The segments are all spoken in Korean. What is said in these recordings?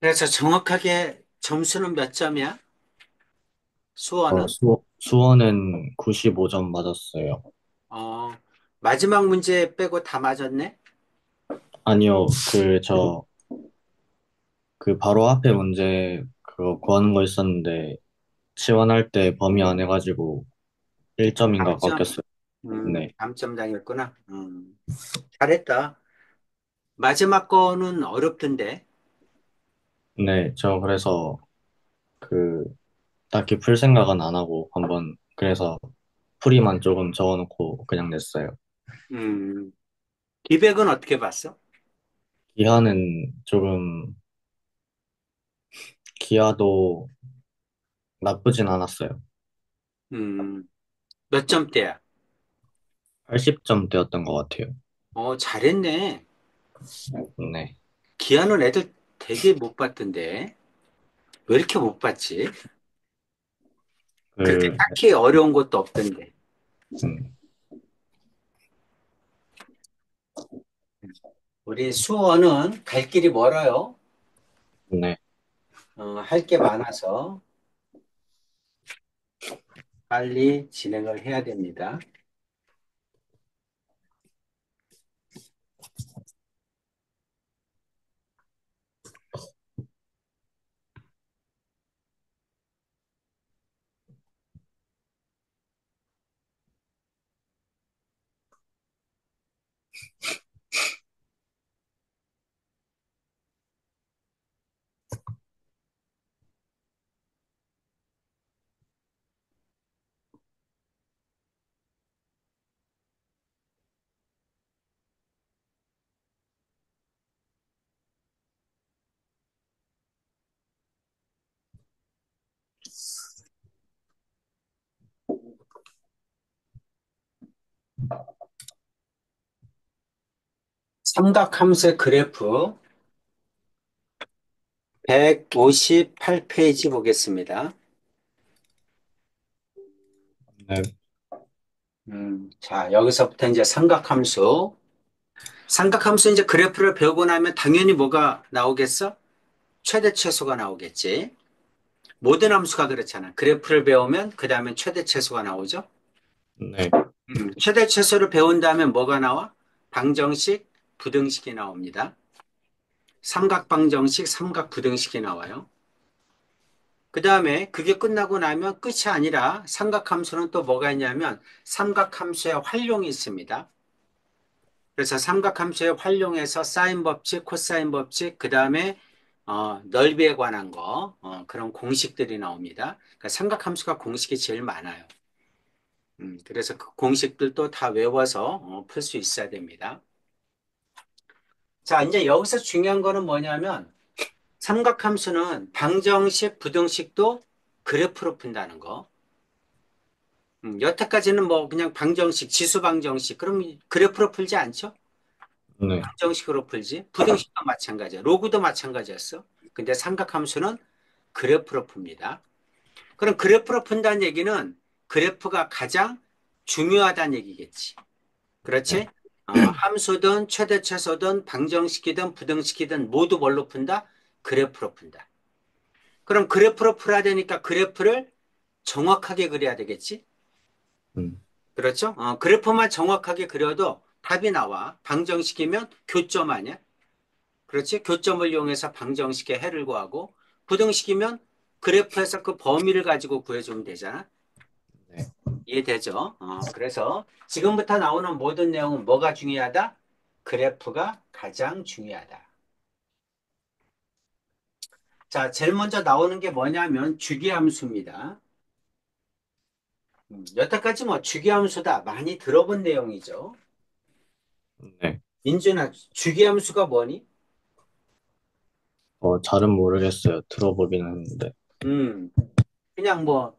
그래서 정확하게 점수는 몇 점이야? 수원은? 수원은 95점 맞았어요. 어, 마지막 문제 빼고 다 맞았네? 아니요, 그 바로 앞에 문제 그거 구하는 거 있었는데, 치환할 때 범위 안 해가지고 1점인가 감점? 깎였어요. 네. 감점 당했구나. 잘했다. 마지막 거는 어렵던데. 네, 저 그래서 그, 딱히 풀 생각은 안 하고 그래서 풀이만 조금 적어놓고 그냥 냈어요. 음, 기백은 어떻게 봤어? 기하는 조금, 기하도 나쁘진 않았어요. 음, 몇 점대야? 80점대였던 것 같아요. 잘했네. 네. 기아는 애들 되게 못 봤던데. 왜 이렇게 못 봤지? 그렇게 그, 딱히 어려운 것도 없던데. 음, 우리 수원은 갈 길이 멀어요. 네. 할 게 많아서 빨리 진행을 해야 됩니다. 삼각함수의 그래프 158페이지 보겠습니다. 네. 자, 여기서부터 이제 삼각함수. 삼각함수 이제 그래프를 배우고 나면 당연히 뭐가 나오겠어? 최대 최소가 나오겠지. 모든 함수가 그렇잖아. 그래프를 배우면 그 다음에 최대 최소가 나오죠. 네. 최대 최소를 배운 다음에 뭐가 나와? 방정식, 부등식이 나옵니다. 삼각방정식, 삼각부등식이 나와요. 그 다음에 그게 끝나고 나면 끝이 아니라 삼각함수는 또 뭐가 있냐면 삼각함수의 활용이 있습니다. 그래서 삼각함수의 활용에서 사인 법칙, 코사인 법칙, 그 다음에 넓이에 관한 거 그런 공식들이 나옵니다. 그러니까 삼각함수가 공식이 제일 많아요. 그래서 그 공식들도 다 외워서 풀 수 있어야 됩니다. 자, 이제 여기서 중요한 거는 뭐냐면 삼각함수는 방정식, 부등식도 그래프로 푼다는 거. 여태까지는 뭐 그냥 방정식, 지수 방정식, 그럼 그래프로 풀지 않죠? 네. 방정식으로 풀지. 부등식도 마찬가지야. 로그도 마찬가지였어. 근데 삼각함수는 그래프로 풉니다. 그럼 그래프로 푼다는 얘기는 그래프가 가장 중요하다는 얘기겠지. 그렇지? 네. 함수든 최대 최소든 방정식이든 부등식이든 모두 뭘로 푼다? 그래프로 푼다. 그럼 그래프로 풀어야 되니까 그래프를 정확하게 그려야 되겠지? 음, 그렇죠? 그래프만 정확하게 그려도 답이 나와. 방정식이면 교점 아니야? 그렇지? 교점을 이용해서 방정식의 해를 구하고 부등식이면 그래프에서 그 범위를 가지고 구해주면 되잖아. 네. 이해되죠? 그래서 지금부터 나오는 모든 내용은 뭐가 중요하다? 그래프가 가장 중요하다. 자, 제일 먼저 나오는 게 뭐냐면 주기함수입니다. 여태까지 뭐 주기함수다 많이 들어본 내용이죠. 네. 민준아, 주기함수가 뭐니? 잘은 모르겠어요. 들어보긴 했는데. 음, 그냥 뭐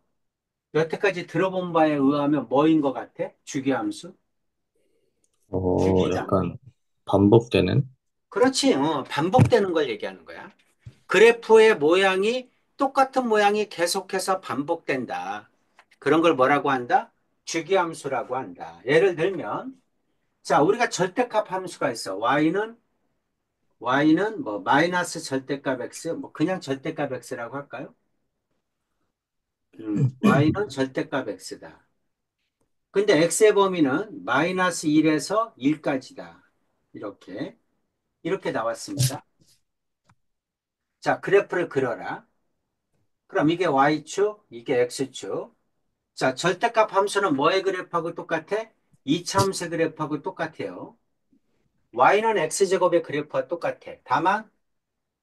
여태까지 들어본 바에 의하면 뭐인 것 같아? 주기함수? 주기잖아. 약간 반복되는? 그렇지. 반복되는 걸 얘기하는 거야. 그래프의 모양이 똑같은 모양이 계속해서 반복된다. 그런 걸 뭐라고 한다? 주기함수라고 한다. 예를 들면, 자, 우리가 절대값 함수가 있어. y는 뭐 마이너스 절대값 x, 뭐 그냥 절대값 x라고 할까요? y는 절대값 x다. 근데 x의 범위는 마이너스 1에서 1까지다. 이렇게, 이렇게 나왔습니다. 자, 그래프를 그려라. 그럼 이게 y축, 이게 x축. 자, 절대값 함수는 뭐의 그래프하고 똑같아? 이차함수 그래프하고 똑같아요. y는 x제곱의 그래프와 똑같아. 다만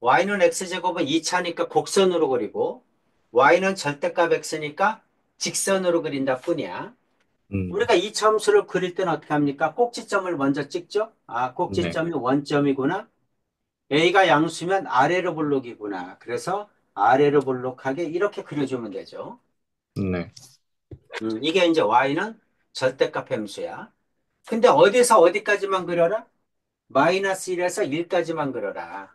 y는 x제곱은 2차니까 곡선으로 그리고 y는 절대값 x니까 직선으로 그린다 뿐이야. 음, 우리가 이차함수를 그릴 때는 어떻게 합니까? 꼭지점을 먼저 찍죠? 아, 네, 꼭지점이 원점이구나. a가 양수면 아래로 볼록이구나. 그래서 아래로 볼록하게 이렇게 그려주면 되죠. 네, 이게 이제 y는 절대값 함수야. 근데 어디서 어디까지만 그려라? 마이너스 1에서 1까지만 그려라.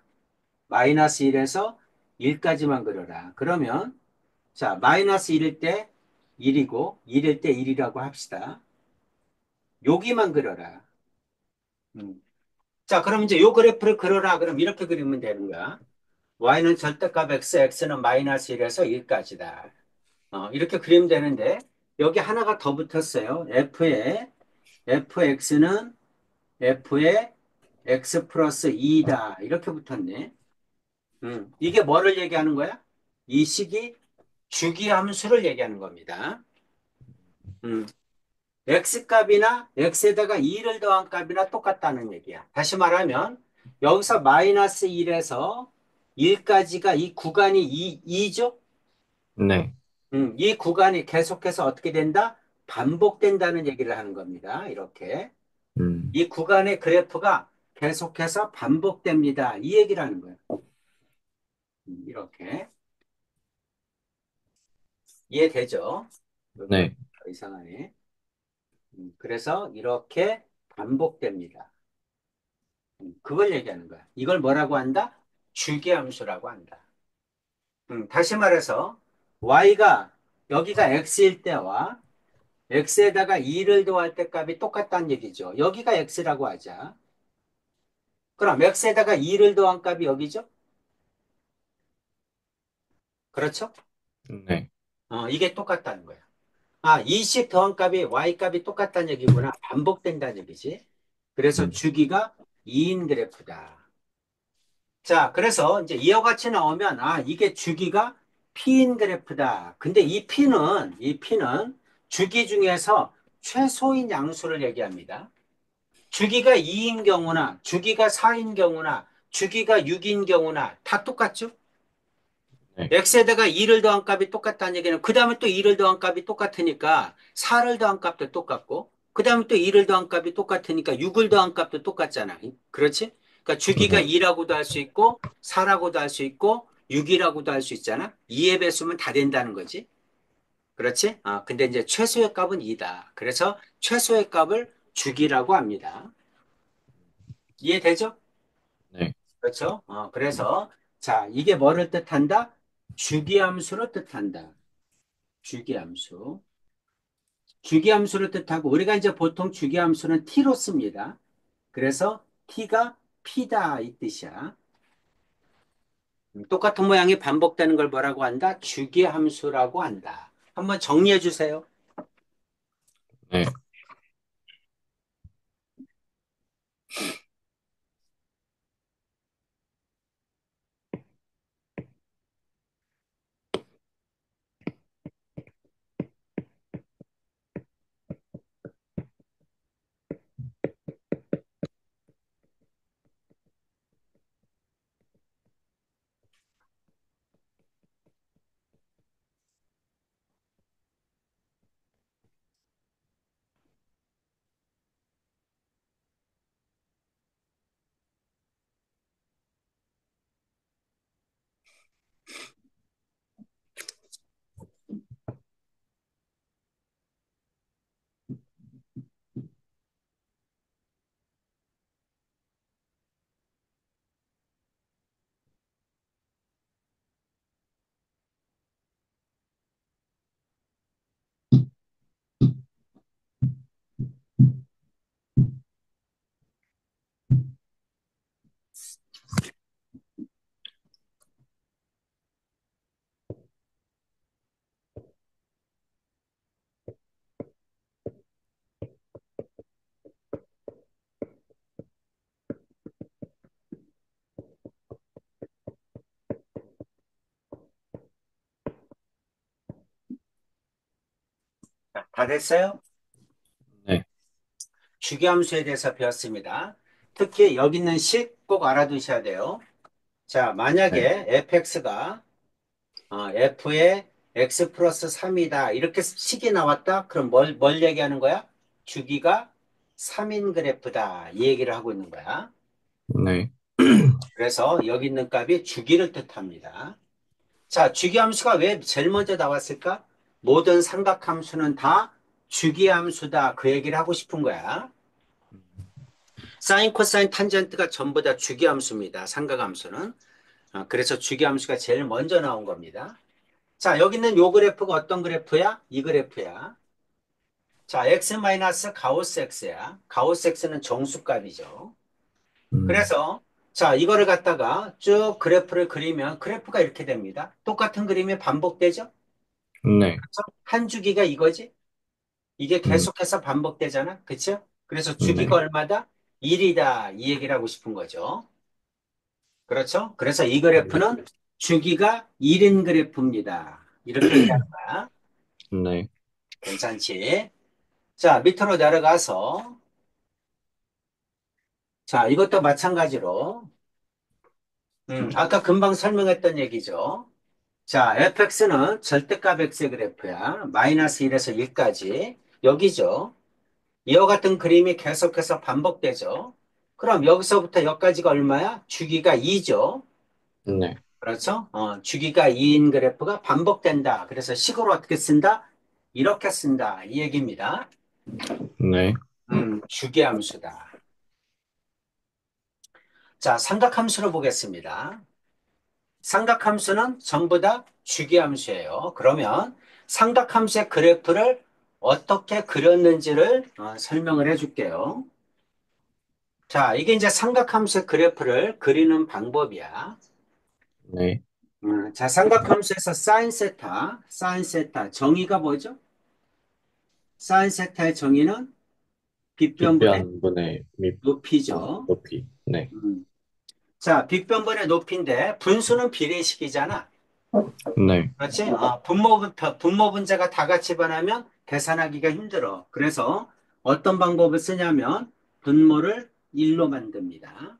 마이너스 1에서 1까지만 그려라. 그러면 자, 마이너스 1일 때 1이고 1일 때 1이라고 합시다. 여기만 그려라. 음. 자, 그럼 이제 요 그래프를 그려라. 그럼 이렇게 그리면 되는 거야. y는 절대값 x, x는 마이너스 1에서 1까지다. 이렇게 그리면 되는데 여기 하나가 더 붙었어요. fx는 f의 x 플러스 2다. 이렇게 붙었네. 이게 뭐를 얘기하는 거야? 이 식이 주기함수를 얘기하는 겁니다. 음, x값이나 x에다가 2를 더한 값이나 똑같다는 얘기야. 다시 말하면 여기서 마이너스 1에서 1까지가 이 구간이 2죠? 네, 이 구간이 계속해서 어떻게 된다? 반복된다는 얘기를 하는 겁니다. 이렇게. 음, 이 구간의 그래프가 계속해서 반복됩니다. 이 얘기를 하는 거예요. 이렇게. 이해되죠? 여기 네, 더 이상하네. 그래서 이렇게 반복됩니다. 그걸 얘기하는 거야. 이걸 뭐라고 한다? 주기함수라고 한다. 다시 말해서 y가 여기가 x일 때와 x에다가 2를 더할 때 값이 똑같다는 얘기죠. 여기가 x라고 하자. 그럼 x에다가 2를 더한 값이 여기죠? 그렇죠? 네, 이게 똑같다는 거야. 아, 20 더한 값이 y 값이 똑같다는 얘기구나. 반복된다는 얘기지. 그래서 음, 주기가 2인 그래프다. 자, 그래서 이제 이와 같이 나오면, 아, 이게 주기가 P인 그래프다. 근데 이 P는 주기 중에서 최소인 양수를 얘기합니다. 주기가 2인 경우나, 주기가 4인 경우나, 주기가 6인 경우나 다 똑같죠? 네, x에다가 2를 더한 값이 똑같다는 얘기는, 그 다음에 또 2를 더한 값이 똑같으니까 4를 더한 값도 똑같고, 그 다음에 또 2를 더한 값이 똑같으니까 6을 더한 값도 똑같잖아. 그렇지? 그러니까 주기가 네, 2라고도 할 수 있고, 4라고도 할 수 있고, 6이라고도 할 수 있잖아. 2의 배수면 다 된다는 거지. 그렇지? 근데 이제 최소의 값은 2다. 그래서 최소의 값을 주기라고 합니다. 이해되죠? 네, 그렇죠? 그래서, 자, 이게 뭐를 뜻한다? 주기함수를 뜻한다. 주기함수. 주기함수를 뜻하고 우리가 이제 보통 주기함수는 t로 씁니다. 그래서 t가 p다 이 뜻이야. 똑같은 모양이 반복되는 걸 뭐라고 한다? 주기함수라고 한다. 한번 정리해 주세요. 네. 다 됐어요? 네, 주기함수에 대해서 배웠습니다. 특히 여기 있는 식 꼭 알아두셔야 돼요. 자, 네, 만약에 fx가 f의 x 플러스 3이다. 이렇게 식이 나왔다. 그럼 뭘 얘기하는 거야? 주기가 3인 그래프다. 이 얘기를 하고 있는 거야. 네, 그래서 여기 있는 값이 주기를 뜻합니다. 자, 주기함수가 왜 제일 먼저 나왔을까? 모든 삼각함수는 다 주기함수다. 그 얘기를 하고 싶은 거야. 사인, 코사인, 탄젠트가 전부 다 주기함수입니다. 삼각함수는. 그래서 주기함수가 제일 먼저 나온 겁니다. 자, 여기 있는 요 그래프가 어떤 그래프야? 이 그래프야. 자, 가우스 x야. 가우스 x는 정수값이죠. 음, 그래서 자, 이거를 갖다가 쭉 그래프를 그리면 그래프가 이렇게 됩니다. 똑같은 그림이 반복되죠? 네, 그래서 한 주기가 이거지? 이게 음, 계속해서 반복되잖아. 그쵸? 그래서 주기가 네, 얼마다? 1이다. 이 얘기를 하고 싶은 거죠. 그렇죠? 그래서 이 네, 그래프는 주기가 1인 그래프입니다. 이렇게 얘기하는 거야. 네, 괜찮지? 자, 밑으로 내려가서 자, 이것도 마찬가지로 아까 금방 설명했던 얘기죠. 자, fx는 절대값 x의 그래프야. 마이너스 1에서 1까지. 여기죠. 이와 같은 그림이 계속해서 반복되죠. 그럼 여기서부터 여기까지가 얼마야? 주기가 2죠. 네, 그렇죠? 주기가 2인 그래프가 반복된다. 그래서 식으로 어떻게 쓴다? 이렇게 쓴다. 이 얘기입니다. 네, 주기함수다. 자, 삼각함수로 보겠습니다. 삼각함수는 전부 다 주기함수예요. 그러면 삼각함수의 그래프를 어떻게 그렸는지를 설명을 해줄게요. 자, 이게 이제 삼각함수의 그래프를 그리는 방법이야. 네. 자, 삼각함수에서 사인 세타 정의가 뭐죠? 사인 세타의 정의는 빗변분의 빗변분의 높이죠. 높이. 네, 음. 자, 빗변분의 높이인데 분수는 비례식이잖아. 네, 그렇지? 분모 분자가 다 같이 변하면 계산하기가 힘들어. 그래서 어떤 방법을 쓰냐면 분모를 1로 만듭니다.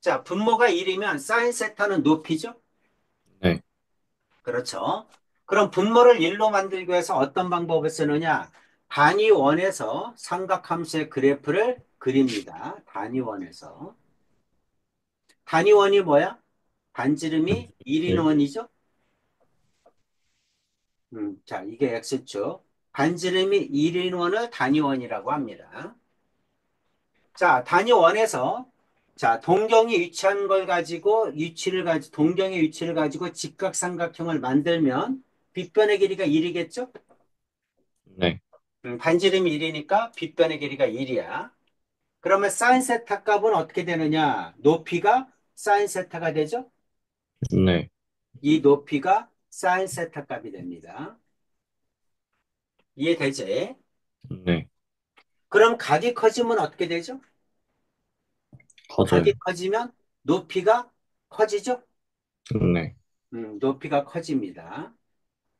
자, 분모가 1이면 사인 세타는 높이죠? 네, 그렇죠? 그럼 분모를 1로 만들기 위해서 어떤 방법을 쓰느냐? 단위원에서 삼각함수의 그래프를 그립니다. 단위원에서. 단위원이 뭐야? 반지름이 1인 일, 원이죠? 자, 이게 X축. 반지름이 1인 원을 단위원이라고 합니다. 자, 단위원에서 자, 동경의 위치를 가지고 직각삼각형을 만들면 빗변의 길이가 1이겠죠? 네, 반지름이 1이니까 빗변의 길이가 1이야. 그러면 사인 세타 값은 어떻게 되느냐? 높이가 사인 세타가 되죠? 네, 이 높이가 사인 세타 값이 됩니다. 이해되지? 네. 그럼 각이 커지면 어떻게 되죠? 각이 커져요. 커지면 높이가 커지죠? 네, 높이가 커집니다.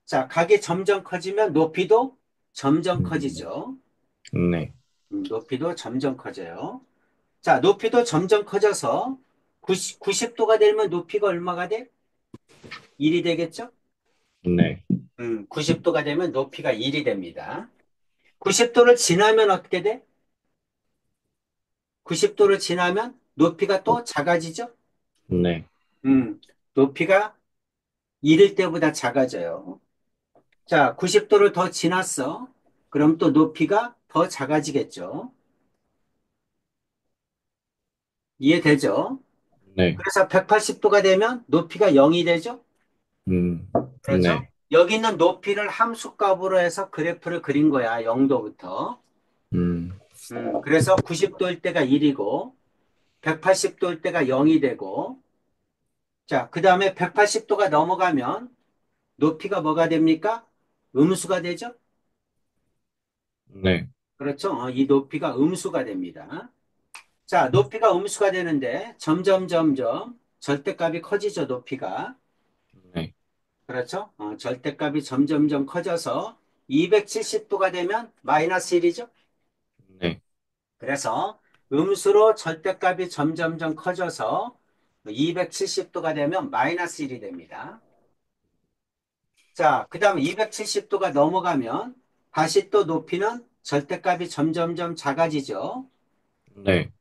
자, 각이 점점 커지면 높이도 점점 음, 커지죠. 네, 높이도 점점 커져요. 자, 높이도 점점 커져서 90도가 되면 높이가 얼마가 돼? 1이 되겠죠? 네, 90도가 되면 높이가 1이 됩니다. 90도를 지나면 어떻게 돼? 90도를 지나면 높이가 또 작아지죠? 네, 높이가 1일 때보다 작아져요. 자, 90도를 더 지났어. 그럼 또 높이가 더 작아지겠죠. 이해되죠? 네, 그래서 180도가 되면 높이가 0이 되죠? 음, 그렇죠? 네, 여기 있는 높이를 함수값으로 해서 그래프를 그린 거야. 0도부터. 음, 그래서 90도일 때가 1이고, 180도일 때가 0이 되고, 자, 그 다음에 180도가 넘어가면 높이가 뭐가 됩니까? 음수가 되죠? 네, 그렇죠? 이 높이가 음수가 됩니다. 자, 높이가 음수가 되는데 점점 절대값이 커지죠, 높이가. 네, 그렇죠? 절대값이 점점점 커져서 270도가 되면 마이너스 1이죠. 네. 그래서 음수로 절대값이 점점점 커져서 270도가 되면 마이너스 1이 됩니다. 자, 그 다음에 270도가 넘어가면 다시 또 높이는 절대값이 점점점 작아지죠. 네.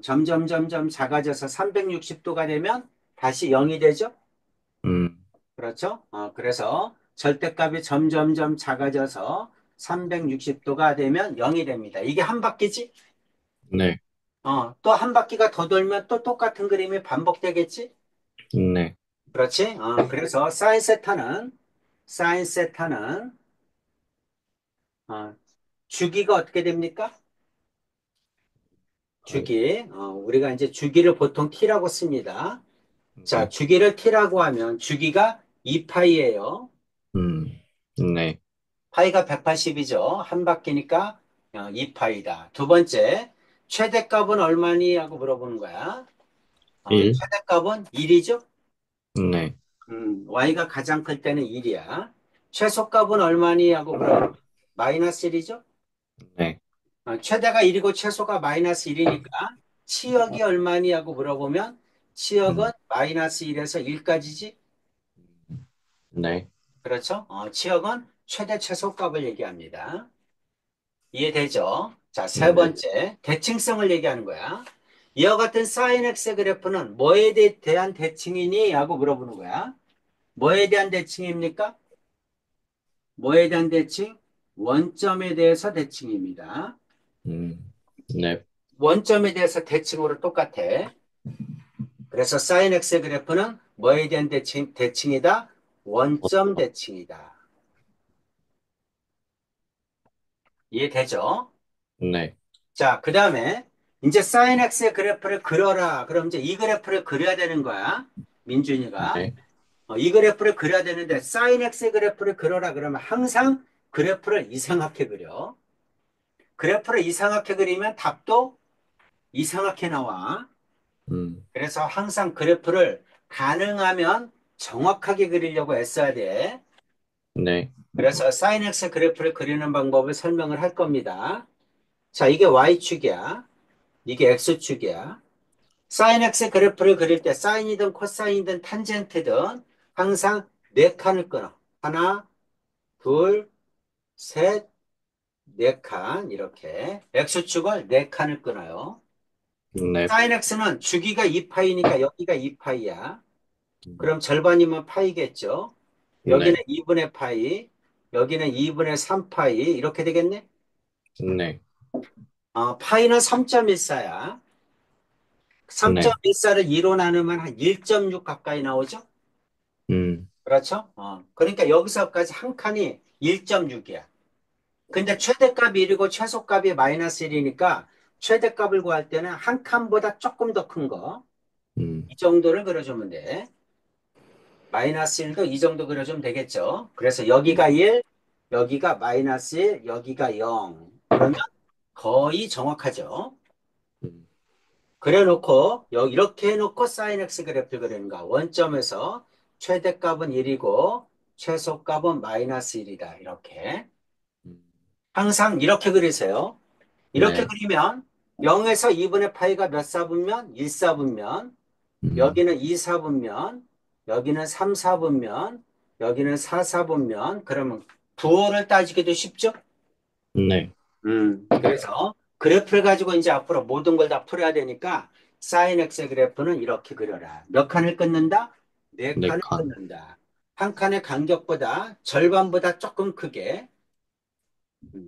점점점점 작아져서 360도가 되면 다시 0이 되죠. 음, 그렇죠? 그래서 절대값이 점점점 작아져서 360도가 되면 0이 됩니다. 이게 한 바퀴지? 네. 또 한 바퀴가 더 돌면 또 똑같은 그림이 반복되겠지? 네. 그렇지? 그래서 사인 세타는 어, 주기가 어떻게 됩니까? 어, 주기. 우리가 이제 주기를 보통 t라고 씁니다. 자, 네. 주기를 t라고 하면 주기가 2파이예요. 음, 네. 파이가 180이죠. 한 바퀴니까 2파이다. 두 번째, 최대값은 얼마니? 하고 물어보는 거야. 1. 최대값은 1이죠. 네. y가 가장 클 때는 1이야. 최소값은 얼마니? 하고 물어보면 마이너스 1이죠. 네. 최대가 1이고 최소가 마이너스 1이니까 치역이 얼마니? 하고 물어보면 치역은 음, 마이너스 1에서 1까지지. 네. 그렇죠? 치역은 최대 최소값을 얘기합니다. 이해되죠? 자, 세 네. 번째, 대칭성을 얘기하는 거야. 이와 같은 사인 x 그래프는 뭐에 대한 대칭이니? 하고 물어보는 거야. 뭐에 대한 대칭입니까? 뭐에 대한 대칭? 원점에 대해서 대칭입니다. 음, 네. 원점에 대해서 대칭으로 똑같아. 그래서 사인 x 그래프는 뭐에 대한 대칭이다? 원점 대칭이다. 이해되죠? 네. 자, 그 다음에 이제 사인 x의 그래프를 그려라. 그럼 이제 이 그래프를 그려야 되는 거야. 민준이가. 네. 이 그래프를 그려야 되는데 사인 x의 그래프를 그려라. 그러면 항상 그래프를 이상하게 그려. 그래프를 이상하게 그리면 답도 이상하게 나와. 음, 그래서 항상 그래프를 가능하면 정확하게 그리려고 애써야 돼. 네. 그래서 사인 x 그래프를 그리는 방법을 설명을 할 겁니다. 자, 이게 y축이야. 이게 x축이야. 사인 x 그래프를 그릴 때 사인이든 코사인이든 탄젠트든 항상 네 칸을 끊어. 하나, 둘, 셋, 네 칸 이렇게 x축을 네 칸을 끊어요. 네. 사인 x는 주기가 2파이니까 여기가 2파이야. 음, 그럼 절반이면 파이겠죠. 여기는 네. 2분의 파이, 여기는 2분의 3파이 이렇게 되겠네. 네. 파이는 3.14야. 네. 3.14를 2로 나누면 한 1.6 가까이 나오죠. 음, 그렇죠? 그러니까 여기서까지 한 칸이 1.6이야. 근데 최대값이 1이고 최소값이 마이너스 1이니까 최대값을 구할 때는 한 칸보다 조금 더 큰 거, 음, 이 정도를 그려주면 돼. 마이너스 1도 이 정도 그려주면 되겠죠. 그래서 여기가 1, 여기가 마이너스 1, 여기가 0. 그러면 거의 정확하죠. 음, 그래놓고 이렇게 해놓고 사인 x 그래프를 그리는 거야. 원점에서 최대값은 1이고 최소값은 마이너스 1이다. 이렇게. 음, 항상 이렇게 그리세요. 이렇게 네. 그리면 0에서 2분의 파이가 몇 사분면? 1사분면, 음, 여기는 2사분면, 여기는 3사분면, 여기는 4사분면, 그러면 부호를 따지기도 쉽죠? 네. 그래서 그래프를 가지고 이제 앞으로 모든 걸 다 풀어야 되니까 사인 x 그래프는 이렇게 그려라. 몇 칸을 끊는다? 네 네 칸을 칸. 끊는다. 한 칸의 간격보다 절반보다 조금 크게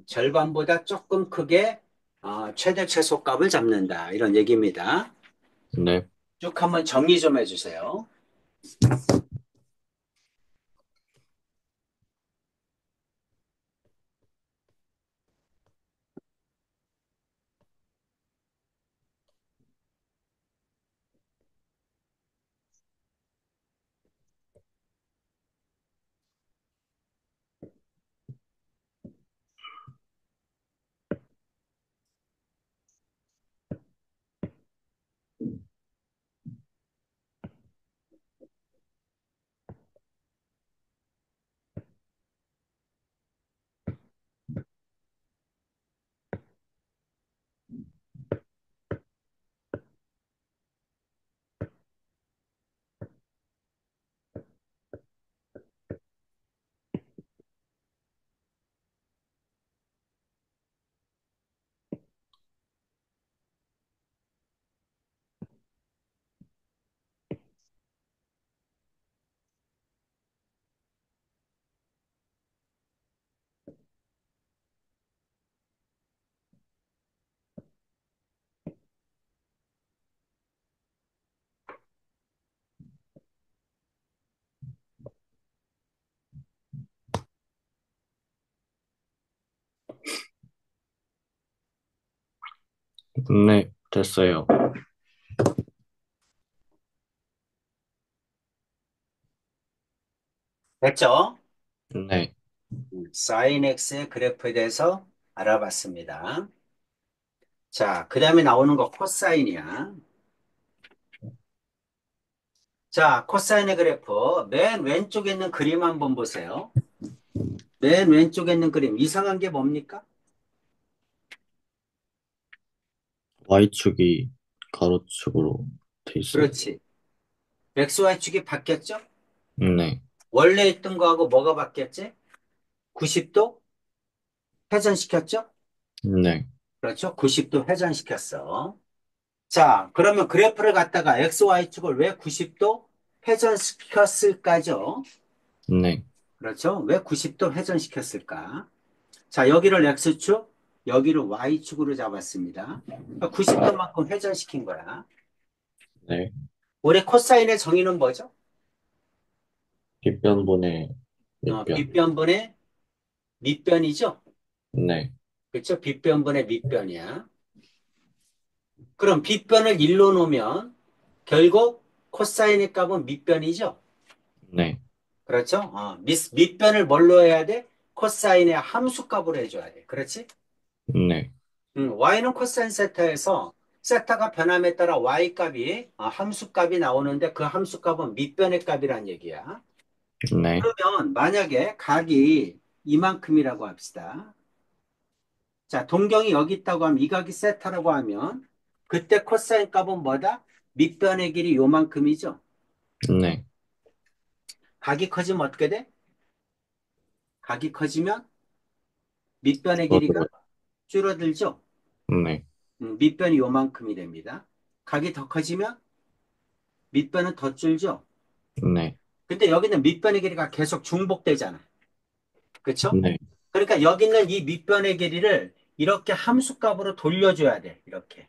절반보다 조금 크게 최대 최소값을 잡는다. 이런 얘기입니다. 네. 쭉 한번 정리 좀 해주세요. 네, 됐어요. 됐죠? 네, sin x의 그래프에 대해서 알아봤습니다. 자, 그 다음에 나오는 거 코사인이야. 자, 코사인의 그래프 맨 왼쪽에 있는 그림 한번 보세요. 맨 왼쪽에 있는 그림 이상한 게 뭡니까? Y축이 가로축으로 돼 있어요. 그렇지. XY축이 바뀌었죠? 네, 원래 있던 거하고 뭐가 바뀌었지? 90도 회전시켰죠? 네, 그렇죠? 90도 회전시켰어. 자, 그러면 그래프를 갖다가 XY축을 왜 90도 회전시켰을까죠? 네, 그렇죠? 왜 90도 회전시켰을까? 자, 여기를 X축, 여기를 Y축으로 잡았습니다. 90도만큼 회전시킨 거야. 네. 올해 코사인의 정의는 뭐죠? 빗변분의 밑변. 빗변분의 밑변이죠? 네, 그렇죠? 빗변분의 밑변이야. 그럼 빗변을 1로 놓으면 결국 코사인의 값은 밑변이죠? 네, 그렇죠? 밑변을 뭘로 해야 돼? 코사인의 함수값으로 해줘야 돼. 그렇지? 네, y는 코사인 세타에서 세타가 변함에 따라 y 값이 함수값이 나오는데 그 함수값은 밑변의 값이란 얘기야. 네, 그러면 만약에 각이 이만큼이라고 합시다. 자, 동경이 여기 있다고 하면 이 각이 세타라고 하면 그때 코사인 값은 뭐다? 밑변의 길이 요만큼이죠. 네. 각이 커지면 어떻게 돼? 각이 커지면 밑변의 길이가 줄어들어요. 줄어들죠. 네, 밑변이 요만큼이 됩니다. 각이 더 커지면 밑변은 더 줄죠. 네, 근데 여기는 밑변의 길이가 계속 중복되잖아. 그렇죠? 네. 그러니까 여기 있는 이 밑변의 길이를 이렇게 함수값으로 돌려줘야 돼. 이렇게.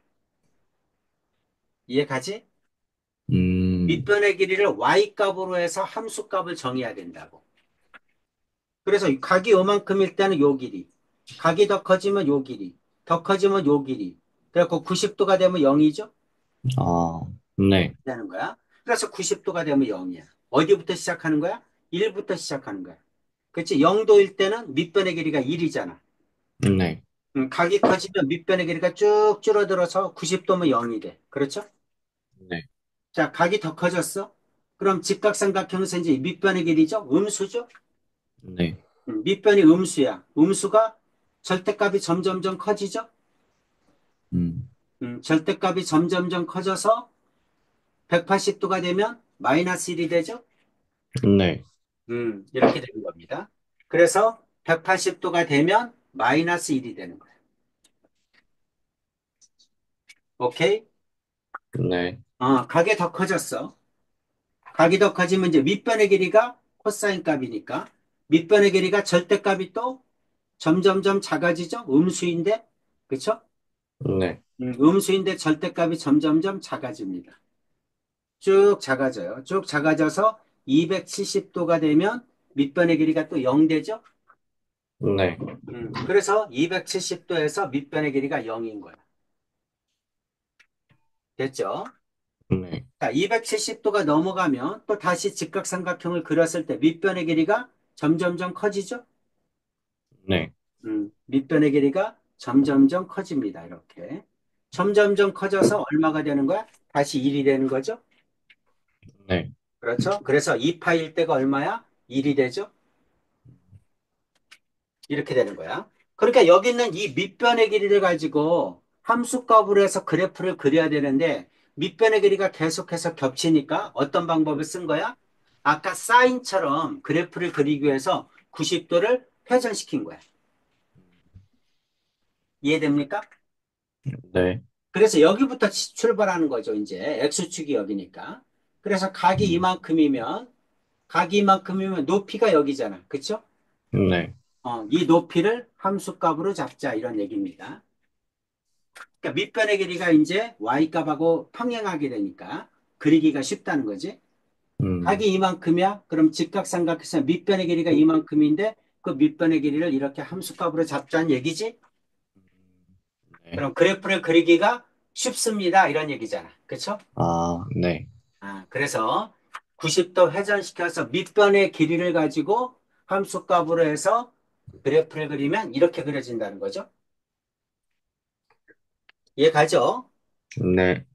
이해가지? 음, 밑변의 길이를 y값으로 해서 함수값을 정해야 된다고. 그래서 각이 요만큼일 때는 요 길이. 각이 더 커지면 요 길이. 더 커지면 요 길이. 그래갖고 90도가 되면 0이죠? 아, 네, 되는 거야. 그래서 90도가 되면 0이야. 어디부터 시작하는 거야? 1부터 시작하는 거야. 그렇지? 0도일 때는 밑변의 길이가 1이잖아. 네, 각이 커지면 밑변의 길이가 쭉 줄어들어서 90도면 0이 돼. 그렇죠? 네, 자, 각이 더 커졌어? 그럼 직각삼각형에서 이제 밑변의 길이죠? 음수죠? 네, 밑변이 음수야. 음수가 절대값이 점점점 커지죠? 음, 절대값이 점점점 커져서 180도가 되면 마이너스 1이 되죠? 네, 이렇게 되는 겁니다. 그래서 180도가 되면 마이너스 1이 되는 거예요. 오케이? 네, 각이 더 커졌어. 각이 더 커지면 이제 밑변의 길이가 코사인 값이니까 밑변의 길이가 절대값이 또 점점점 작아지죠? 음수인데, 그쵸? 네, 음수인데 절대값이 점점점 작아집니다. 쭉 작아져요. 쭉 작아져서 270도가 되면 밑변의 길이가 또 0 되죠? 네, 그래서 270도에서 밑변의 길이가 0인 거야. 됐죠? 네, 자, 270도가 넘어가면 또 다시 직각삼각형을 그렸을 때 밑변의 길이가 점점점 커지죠? 네, 밑변의 길이가 점점점 커집니다. 이렇게. 점점점 커져서 얼마가 되는 거야? 다시 1이 되는 거죠? 네, 그렇죠? 그래서 2파일 때가 얼마야? 1이 되죠? 이렇게 되는 거야. 그러니까 여기 있는 이 밑변의 길이를 가지고 함수값으로 해서 그래프를 그려야 되는데 밑변의 길이가 계속해서 겹치니까 어떤 방법을 쓴 거야? 아까 사인처럼 그래프를 그리기 위해서 90도를 회전시킨 거야. 이해됩니까? 네, 그래서 여기부터 출발하는 거죠. 이제 X축이 여기니까. 그래서 각이 이만큼이면 높이가 여기잖아. 그쵸? 네, 이 높이를 함수값으로 잡자 이런 얘기입니다. 그러니까 밑변의 길이가 이제 y값하고 평행하게 되니까 그리기가 쉽다는 거지. 각이 이만큼이야? 그럼 직각삼각해서 밑변의 길이가 이만큼인데 그 밑변의 길이를 이렇게 함수값으로 잡자는 얘기지? 네. 그럼 그래프를 그리기가 쉽습니다. 이런 얘기잖아. 그렇죠? 아, 네. 그래서 90도 회전시켜서 밑변의 길이를 가지고 함수값으로 해서 그래프를 그리면 이렇게 그려진다는 거죠. 이해 가죠? 네.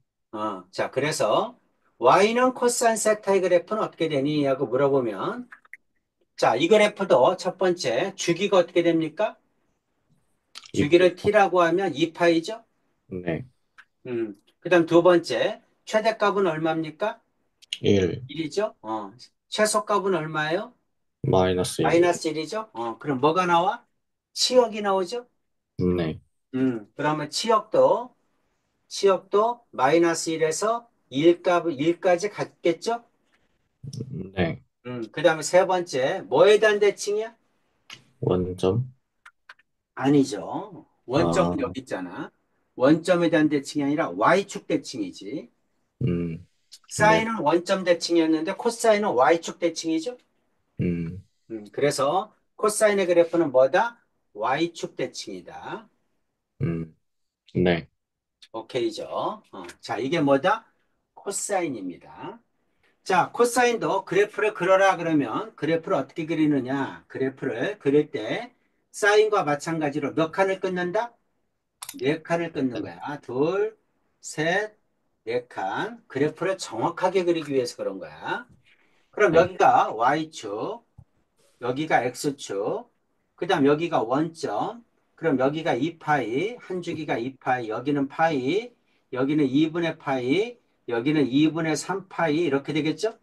자, 그래서 y는 코사인 세타의 그래프는 어떻게 되니? 하고 물어보면 자, 이 그래프도 첫 번째 주기가 어떻게 됩니까? 이, 주기를 t라고 하면 2파이죠? 네. 그다음 두 번째 최대값은 얼마입니까? 1, 1이죠? 최소값은 얼마예요? 마이너스 1. 마이너스 1이죠? 그럼 뭐가 나와? 치역이 나오죠? 네. 그러면 치역도 마이너스 1에서 1까지 갔겠죠? 네. 그 다음에 세 번째, 뭐에 대한 대칭이야? 원점. 아니죠. 원점은 아, 여기 있잖아. 원점에 대한 대칭이 아니라 Y축 대칭이지. 음, 네. 사인은 원점 대칭이었는데 코사인은 Y축 대칭이죠. 음, 그래서 코사인의 그래프는 뭐다? Y축 대칭이다. 음, 네. 오케이죠. 자, 이게 뭐다? 코사인입니다. 자, 코사인도 그래프를 그려라 그러면 그래프를 어떻게 그리느냐? 그래프를 그릴 때 사인과 마찬가지로 몇 칸을 끊는다? 네 칸을 끊는 거야. 둘, 셋, 네 칸. 그래프를 정확하게 그리기 위해서 그런 거야. 그럼 네. 여기가 Y축, 여기가 X축, 그 다음 여기가 원점, 그럼 여기가 2파이, 한 주기가 2파이, 여기는 파이, 여기는 2분의 파이, 여기는 2분의 3파이, 이렇게 되겠죠?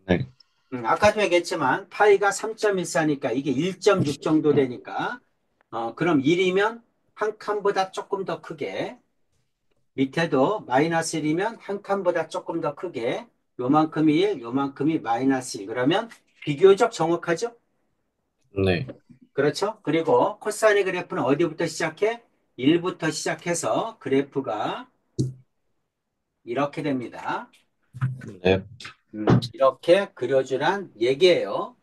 네. 아까도 얘기했지만 파이가 3.14니까 이게 1.6 정도 되니까 그럼 1이면 한 칸보다 조금 더 크게 밑에도 마이너스 1이면 한 칸보다 조금 더 크게 요만큼이 1, 요만큼이 마이너스 1 그러면 비교적 정확하죠? 네. 그렇죠? 그리고 코사인의 그래프는 어디부터 시작해? 1부터 시작해서 그래프가 이렇게 됩니다. 네. 이렇게 그려주란 얘기예요.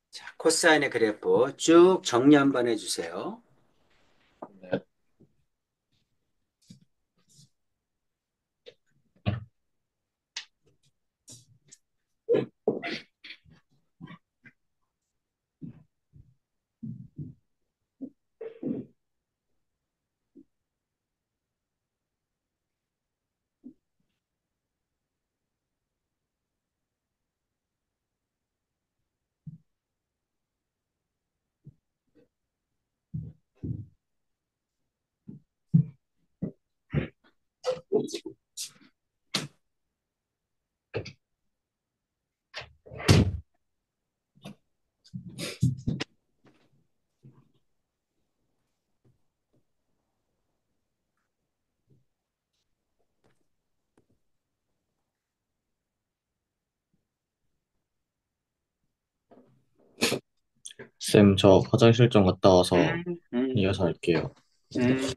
자, 코사인의 그래프 쭉 정리 한번 해주세요. 네. 쌤, 저 화장실 좀 갔다 와서 음, 음, 이어서 할게요. 음.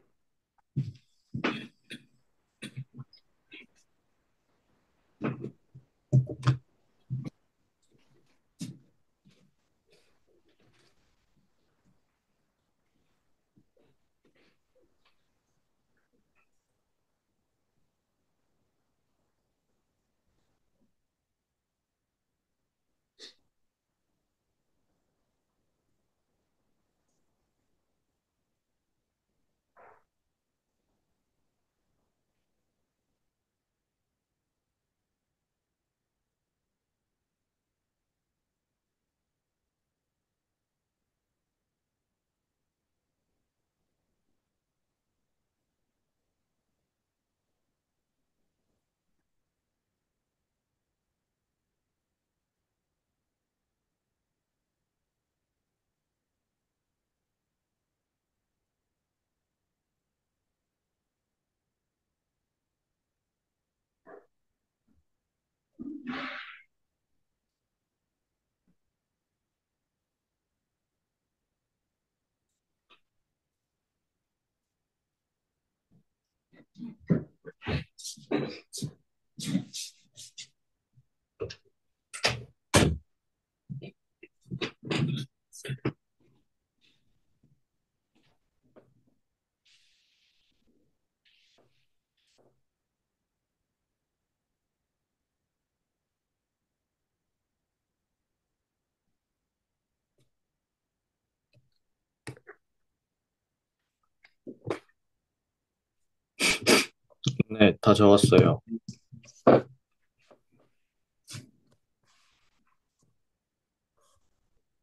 네, 다 적었어요.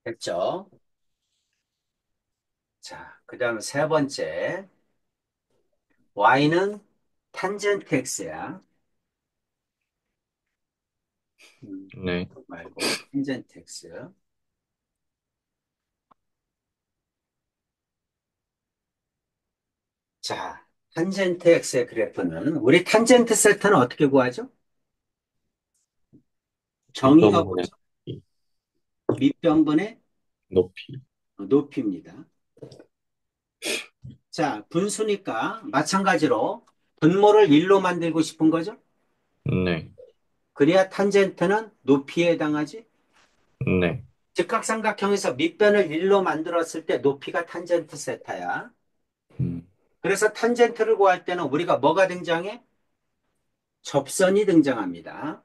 됐죠? 자, 그 다음 세 번째. y는 탄젠트 x야. 네, 말고 탄젠트 x. 자, 탄젠트 x의 그래프는 우리 탄젠트 세타는 어떻게 구하죠? 정의가 밑변분의 뭐죠? 밑변분의 높이. 높이입니다. 자, 분수니까 마찬가지로 분모를 1로 만들고 싶은 거죠? 네, 그래야 탄젠트는 높이에 해당하지? 네, 직각삼각형에서 밑변을 1로 만들었을 때 높이가 탄젠트 세타야. 음, 그래서 탄젠트를 구할 때는 우리가 뭐가 등장해? 접선이 등장합니다.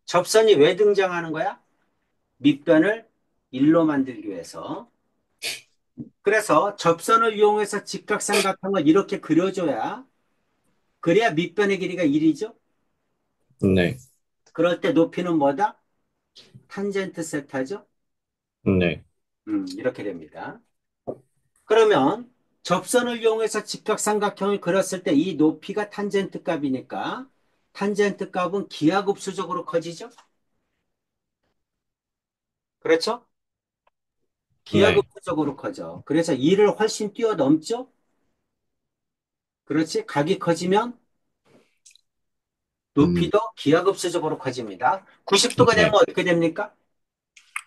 접선이 왜 등장하는 거야? 밑변을 1로 만들기 위해서. 그래서 접선을 이용해서 직각삼각형을 이렇게 그려줘야 그래야 밑변의 길이가 1이죠. 네, 그럴 때 높이는 뭐다? 탄젠트 세타죠. 네, 이렇게 됩니다. 그러면 접선을 이용해서 직각삼각형을 그렸을 때 이 높이가 탄젠트 값이니까 탄젠트 값은 기하급수적으로 커지죠. 그렇죠? 네, 기하급수적으로 커져. 그래서 2를 훨씬 뛰어넘죠. 그렇지? 각이 커지면 음, 높이도 기하급수적으로 커집니다. 90도가 되면 네, 어떻게 됩니까?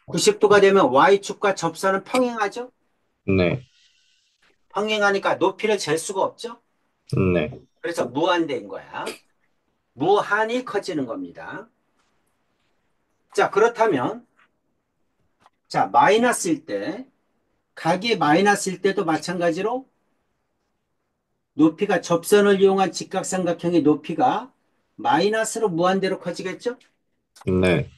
90도가 되면 Y축과 접선은 평행하죠? 네, 평행하니까 높이를 잴 수가 없죠? 네, 그래서 무한대인 거야. 무한히 커지는 겁니다. 자, 그렇다면, 자, 마이너스일 때, 각이 마이너스일 때도 마찬가지로 높이가 접선을 이용한 직각삼각형의 높이가 마이너스로 무한대로 커지겠죠? 네,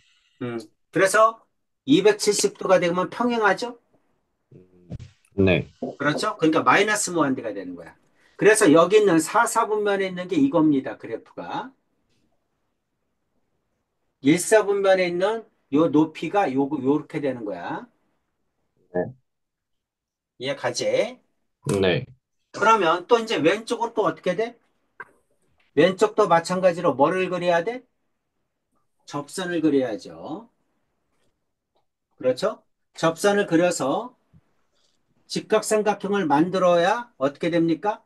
음. 그래서 270도가 되면 평행하죠? 네, 그렇죠? 그러니까 마이너스 무한대가 되는 거야. 그래서 여기 있는 4, 4분면에 있는 게 이겁니다. 그래프가. 1, 4분면에 있는 요 높이가 요렇게 되는 거야. 이해가지? 네, 그러면 또 이제 왼쪽은 또 어떻게 돼? 왼쪽도 마찬가지로 뭐를 그려야 돼? 접선을 그려야죠. 그렇죠? 접선을 그려서 직각삼각형을 만들어야 어떻게 됩니까?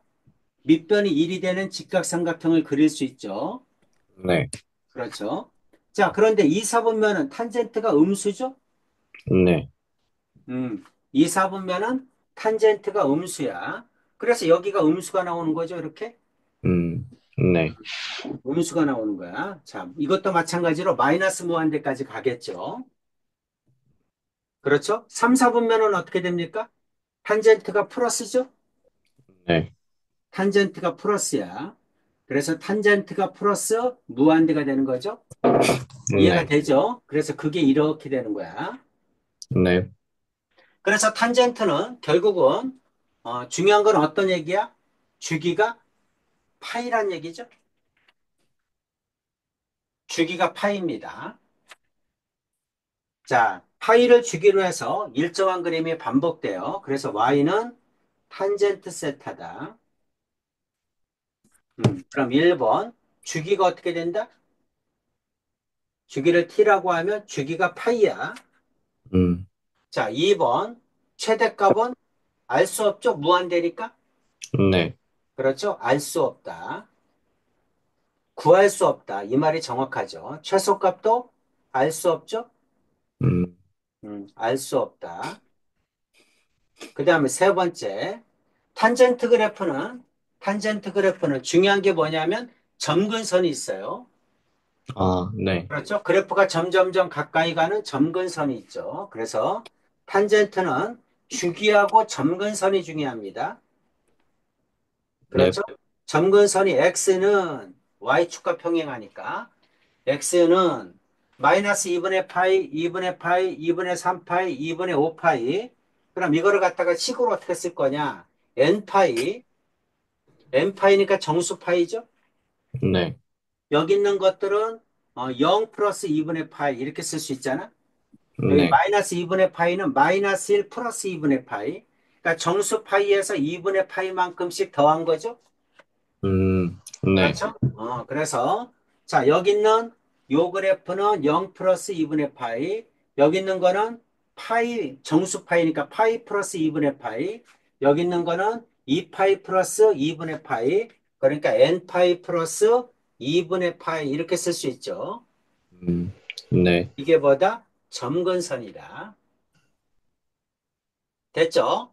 밑변이 1이 되는 직각삼각형을 그릴 수 있죠. 네, 그렇죠? 자, 그런데 이 사분면은 탄젠트가 음수죠? 네, 2, 4분면은 탄젠트가 음수야. 그래서 여기가 음수가 나오는 거죠, 이렇게? 음, 네, 음수가 나오는 거야. 자, 이것도 마찬가지로 마이너스 무한대까지 가겠죠. 그렇죠? 3, 4분면은 어떻게 됩니까? 탄젠트가 플러스죠? 네, 탄젠트가 플러스야. 그래서 탄젠트가 플러스 무한대가 되는 거죠. 이해가 네, 되죠? 그래서 그게 이렇게 되는 거야. 네, 그래서 탄젠트는 결국은 중요한 건 어떤 얘기야? 주기가 파이란 얘기죠. 주기가 파이입니다. 자, 파이를 주기로 해서 일정한 그림이 반복돼요. 그래서 y는 탄젠트 세타다. 그럼 1번 주기가 어떻게 된다? 주기를 t라고 하면 주기가 파이야. 음, 자, 2번 최대값은 알 수 없죠? 무한대니까. 네, 그렇죠? 알 수 없다. 구할 수 없다. 이 말이 정확하죠. 최소값도 알 수 없죠? 음, 알 수 없다. 그 다음에 세 번째, 탄젠트 그래프는 중요한 게 뭐냐면 점근선이 있어요. 아, 네, 그렇죠? 그래프가 점점점 가까이 가는 점근선이 있죠. 그래서 탄젠트는 주기하고 점근선이 중요합니다. 네, 그렇죠? 점근선이 x는 y축과 평행하니까 x는 마이너스 2분의 파이, 2분의 파이, 2분의 3파이, 2분의 5파이. 그럼 이거를 갖다가 식으로 어떻게 쓸 거냐? n파이, n파이니까 정수파이죠? 네, 여기 있는 것들은 0 플러스 2분의 파이 이렇게 쓸 수 있잖아? 여기 네, 마이너스 2분의 파이는 마이너스 1 플러스 2분의 파이. 그러니까 정수 파이에서 2분의 파이만큼씩 더한 거죠? 네, 그렇죠? 그래서 자, 여기 있는 요 그래프는 0 플러스 2분의 파이. 여기 있는 거는 파이, 정수 파이니까 파이 플러스 2분의 파이. 여기 있는 거는 2파이 플러스 2분의 파이. 그러니까 n파이 플러스 2분의 파이 이렇게 쓸 수 있죠. 음, 네, 이게 뭐다? 점근선이다. 됐죠?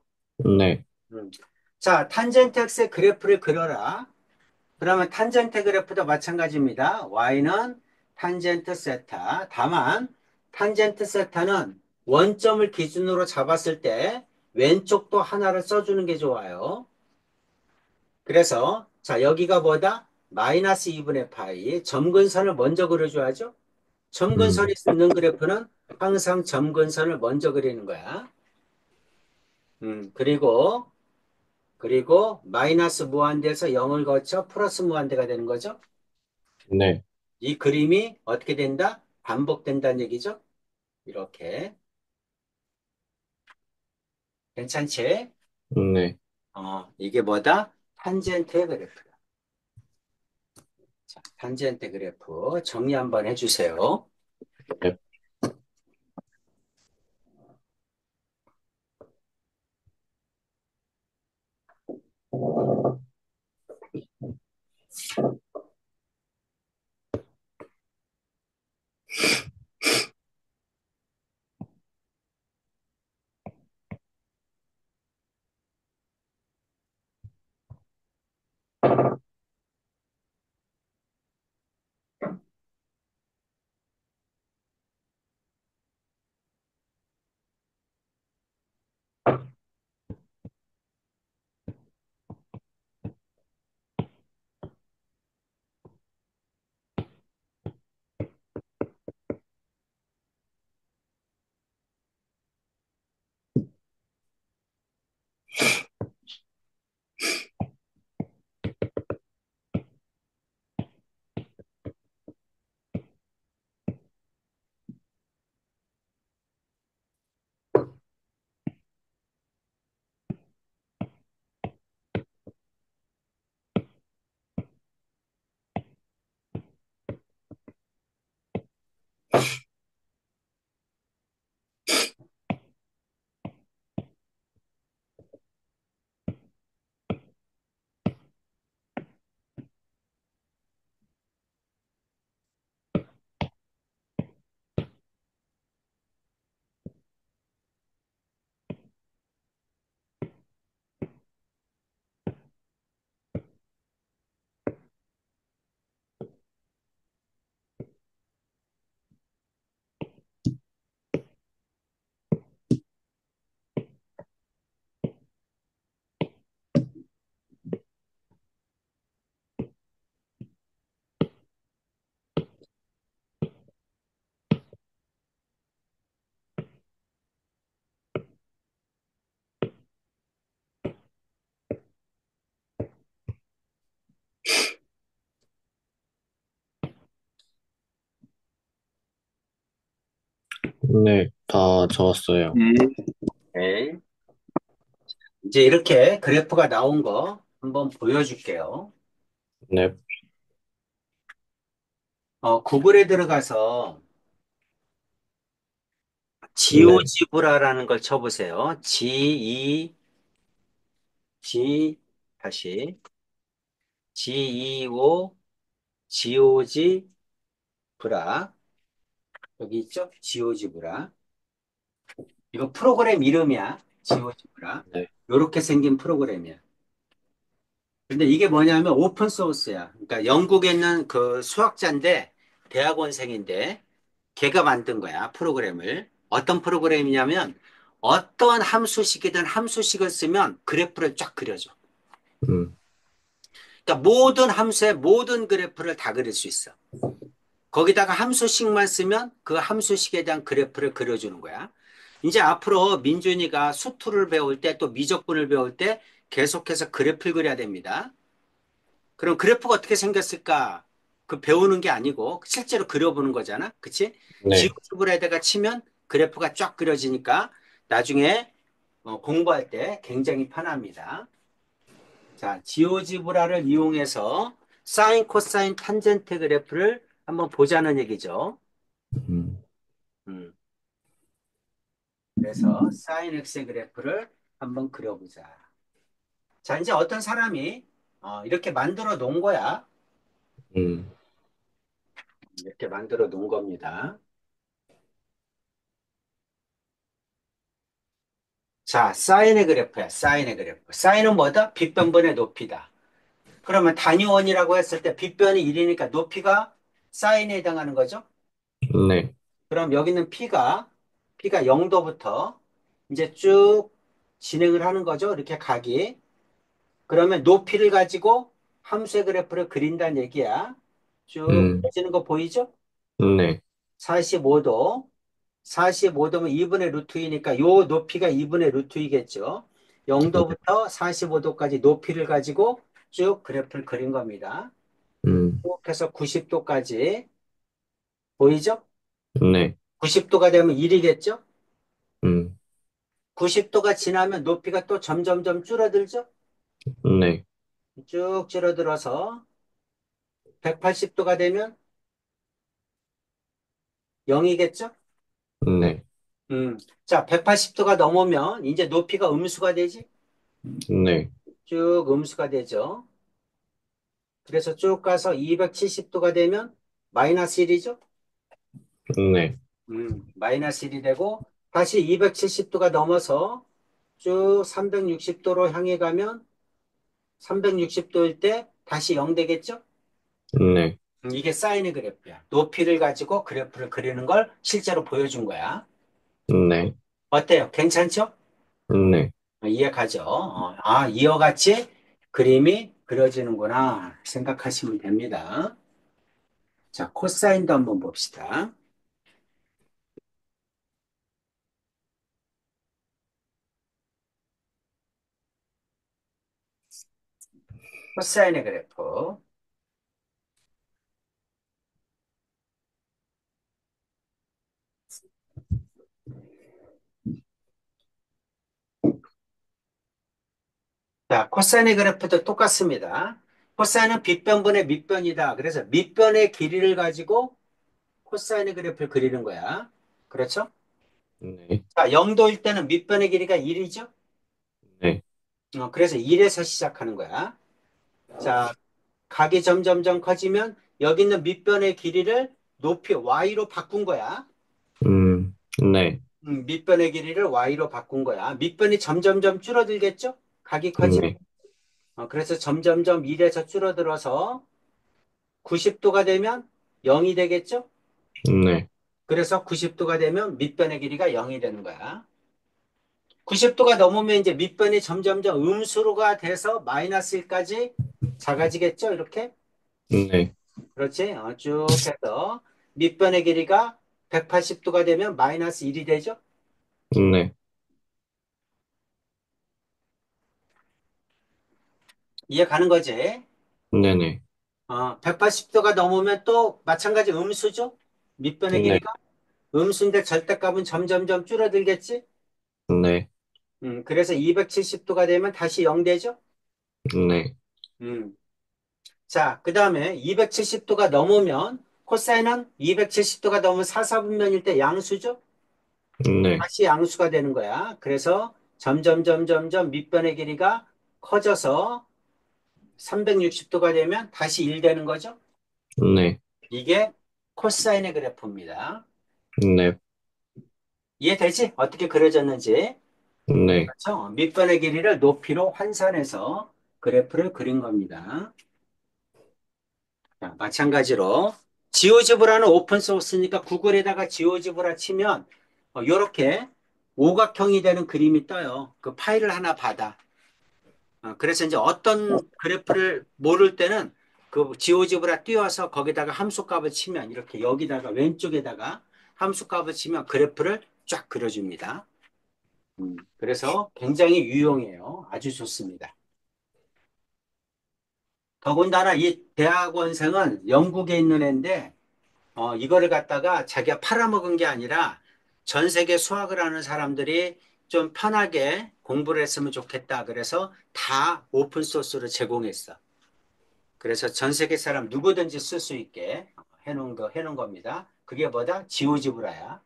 네, 음. 자, 탄젠트 x의 그래프를 그려라. 그러면 탄젠트 그래프도 마찬가지입니다. y는 탄젠트 세타. 다만 탄젠트 세타는 원점을 기준으로 잡았을 때 왼쪽도 하나를 써주는 게 좋아요. 그래서 자, 여기가 뭐다? 마이너스 2분의 파이. 점근선을 먼저 그려줘야죠. 점근선이 음, 있는 그래프는 항상 점근선을 먼저 그리는 거야. 그리고 마이너스 무한대에서 0을 거쳐 플러스 무한대가 되는 거죠. 네, 이 그림이 어떻게 된다? 반복된다는 얘기죠. 이렇게. 괜찮지? 네, 이게 뭐다? 탄젠트 그래프다. 자, 탄젠트 그래프 정리 한번 해주세요. 네, 네, 다 적었어요. 네. 이제 이렇게 그래프가 나온 거 한번 보여줄게요. 네, 구글에 들어가서 네, 지오지브라라는 걸 쳐보세요. G, 다시, GEO, 지오지, 브라. 여기 있죠? 지오지 브라. 이거 프로그램 이름이야. 지오지 브라. 네, 요렇게 생긴 프로그램이야. 근데 이게 뭐냐면 오픈 소스야. 그러니까 영국에 있는 그 수학자인데 대학원생인데 걔가 만든 거야. 프로그램을. 어떤 프로그램이냐면 어떤 함수식이든 함수식을 쓰면 그래프를 쫙 그려줘. 음, 그러니까 모든 함수의 모든 그래프를 다 그릴 수 있어. 거기다가 함수식만 쓰면 그 함수식에 대한 그래프를 그려주는 거야. 이제 앞으로 민준이가 수투를 배울 때 또 미적분을 배울 때 계속해서 그래프를 그려야 됩니다. 그럼 그래프가 어떻게 생겼을까? 그 배우는 게 아니고 실제로 그려보는 거잖아. 그치? 네. 지오지브라에다가 치면 그래프가 쫙 그려지니까 나중에 공부할 때 굉장히 편합니다. 자, 지오지브라를 이용해서 사인, 코사인, 탄젠트 그래프를 한번 보자는 얘기죠. 음, 음, 그래서 사인 x의 그래프를 한번 그려보자. 자, 이제 어떤 사람이 이렇게 만들어 놓은 거야. 음, 이렇게 만들어 놓은 겁니다. 자, 사인의 그래프야, 사인의 그래프. 사인은 뭐다? 빗변분의 높이다. 그러면 단위원이라고 했을 때 빗변이 1이니까 높이가 사인에 해당하는 거죠? 네. 그럼 여기는 P가 0도부터 이제 쭉 진행을 하는 거죠. 이렇게 각이. 그러면 높이를 가지고 함수의 그래프를 그린다는 얘기야. 쭉 음, 펴지는 거 보이죠? 네. 45도. 45도면 2분의 루트 2니까 요 높이가 2분의 루트 2겠죠. 네. 0도부터 45도까지 높이를 가지고 쭉 그래프를 그린 겁니다. 음, 쭉 해서 90도까지 보이죠? 네. 90도가 되면 1이겠죠? 음, 90도가 지나면 높이가 또 점점점 줄어들죠? 네. 쭉 줄어들어서 180도가 되면 0이겠죠? 네. 자, 180도가 넘으면 이제 높이가 음수가 되지? 네. 쭉 음수가 되죠. 그래서 쭉 가서 270도가 되면 마이너스 1이죠? 네. 마이너스 1이 되고 다시 270도가 넘어서 쭉 360도로 향해 가면 360도일 때 다시 0 되겠죠? 네. 이게 사인의 그래프야. 높이를 가지고 그래프를 그리는 걸 실제로 보여준 거야. 네. 어때요? 괜찮죠? 네. 이해 가죠? 이와 같이 그림이 그려지는구나 생각하시면 됩니다. 자, 코사인도 한번 봅시다. 코사인의 그래프. 자, 코사인의 그래프도 똑같습니다. 코사인은 빗변분의 밑변이다. 그래서 밑변의 길이를 가지고 코사인의 그래프를 그리는 거야. 그렇죠? 네. 자, 0도일 때는 밑변의 길이가 1이죠? 네. 그래서 1에서 시작하는 거야. 자, 각이 점점점 커지면 여기 있는 밑변의 길이를 높이 y로 바꾼 거야. 네. 밑변의 길이를 y로 바꾼 거야. 밑변이 점점점 줄어들겠죠? 각이 커지면. 네. 그래서 점점점 1에서 줄어들어서 90도가 되면 0이 되겠죠? 네. 그래서 90도가 되면 밑변의 길이가 0이 되는 거야. 90도가 넘으면 이제 밑변이 점점점 음수로가 돼서 마이너스 1까지 작아지겠죠? 이렇게. 네. 그렇지? 쭉 해서 밑변의 길이가 180도가 되면 마이너스 1이 되죠? 네. 이해 가는 거지? 네네. 180도가 넘으면 또 마찬가지 음수죠? 밑변의 네. 길이가? 음수인데 절대값은 점점점 줄어들겠지? 네. 그래서 270도가 되면 다시 0 되죠? 네. 음. 자, 그 다음에 270도가 넘으면 코사인은 270도가 넘으면 사사분면일 때 양수죠? 네. 다시 양수가 되는 거야. 그래서 점점 밑변의 길이가 커져서 360도가 되면 다시 1 되는 거죠? 네. 이게 코사인의 그래프입니다. 네. 이해되지? 어떻게 그려졌는지. 네. 그렇죠? 밑변의 길이를 높이로 환산해서 그래프를 그린 겁니다. 자, 마찬가지로 지오지브라는 오픈 소스니까 구글에다가 지오지브라 치면 이렇게 오각형이 되는 그림이 떠요. 그 파일을 하나 받아. 그래서 이제 어떤 그래프를 모를 때는 그 지오지브라 띄워서 거기다가 함수값을 치면 이렇게 여기다가 왼쪽에다가 함수값을 치면 그래프를 쫙 그려줍니다. 그래서 굉장히 유용해요. 아주 좋습니다. 더군다나 이 대학원생은 영국에 있는 애인데, 이거를 갖다가 자기가 팔아먹은 게 아니라 전 세계 수학을 하는 사람들이 좀 편하게 공부를 했으면 좋겠다. 그래서 다 오픈 소스로 제공했어. 그래서 전 세계 사람 누구든지 쓸 수 있게 해놓은 겁니다. 그게 뭐다? 지오지브라야.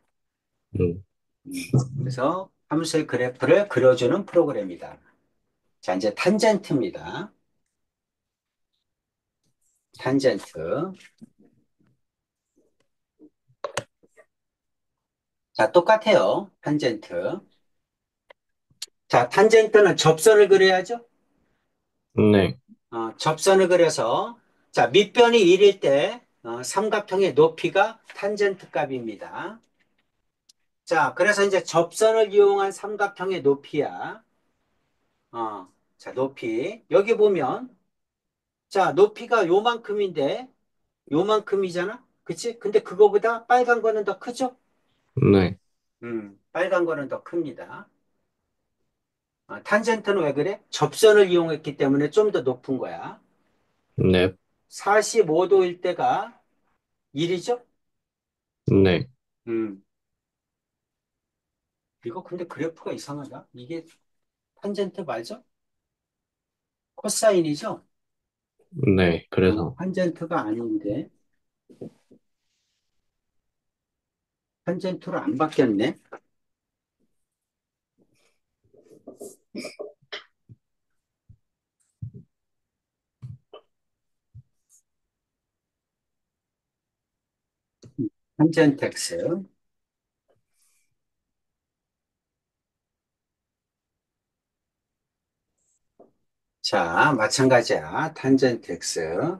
음, 그래서 함수의 그래프를 그려주는 프로그램이다. 자, 이제 탄젠트입니다. 탄젠트. 자, 똑같아요. 탄젠트. 자, 탄젠트는 접선을 그려야죠. 네, 접선을 그려서 자, 밑변이 1일 때 삼각형의 높이가 탄젠트 값입니다. 자, 그래서 이제 접선을 이용한 삼각형의 높이야. 자, 높이. 여기 보면 자, 높이가 요만큼인데 요만큼이잖아. 그치? 근데 그거보다 빨간 거는 더 크죠? 네, 빨간 거는 더 큽니다. 탄젠트는 왜 그래? 접선을 이용했기 때문에 좀 더 높은 거야. 네, 45도일 때가 1이죠? 네, 음. 이거 근데 그래프가 이상하다. 이게 탄젠트 맞아? 코사인이죠? 네. 그래서, 탄젠트가 아닌데. 탄젠트로 안 바뀌었네. 탄젠트 x. 자, 마찬가지야. 탄젠트 x.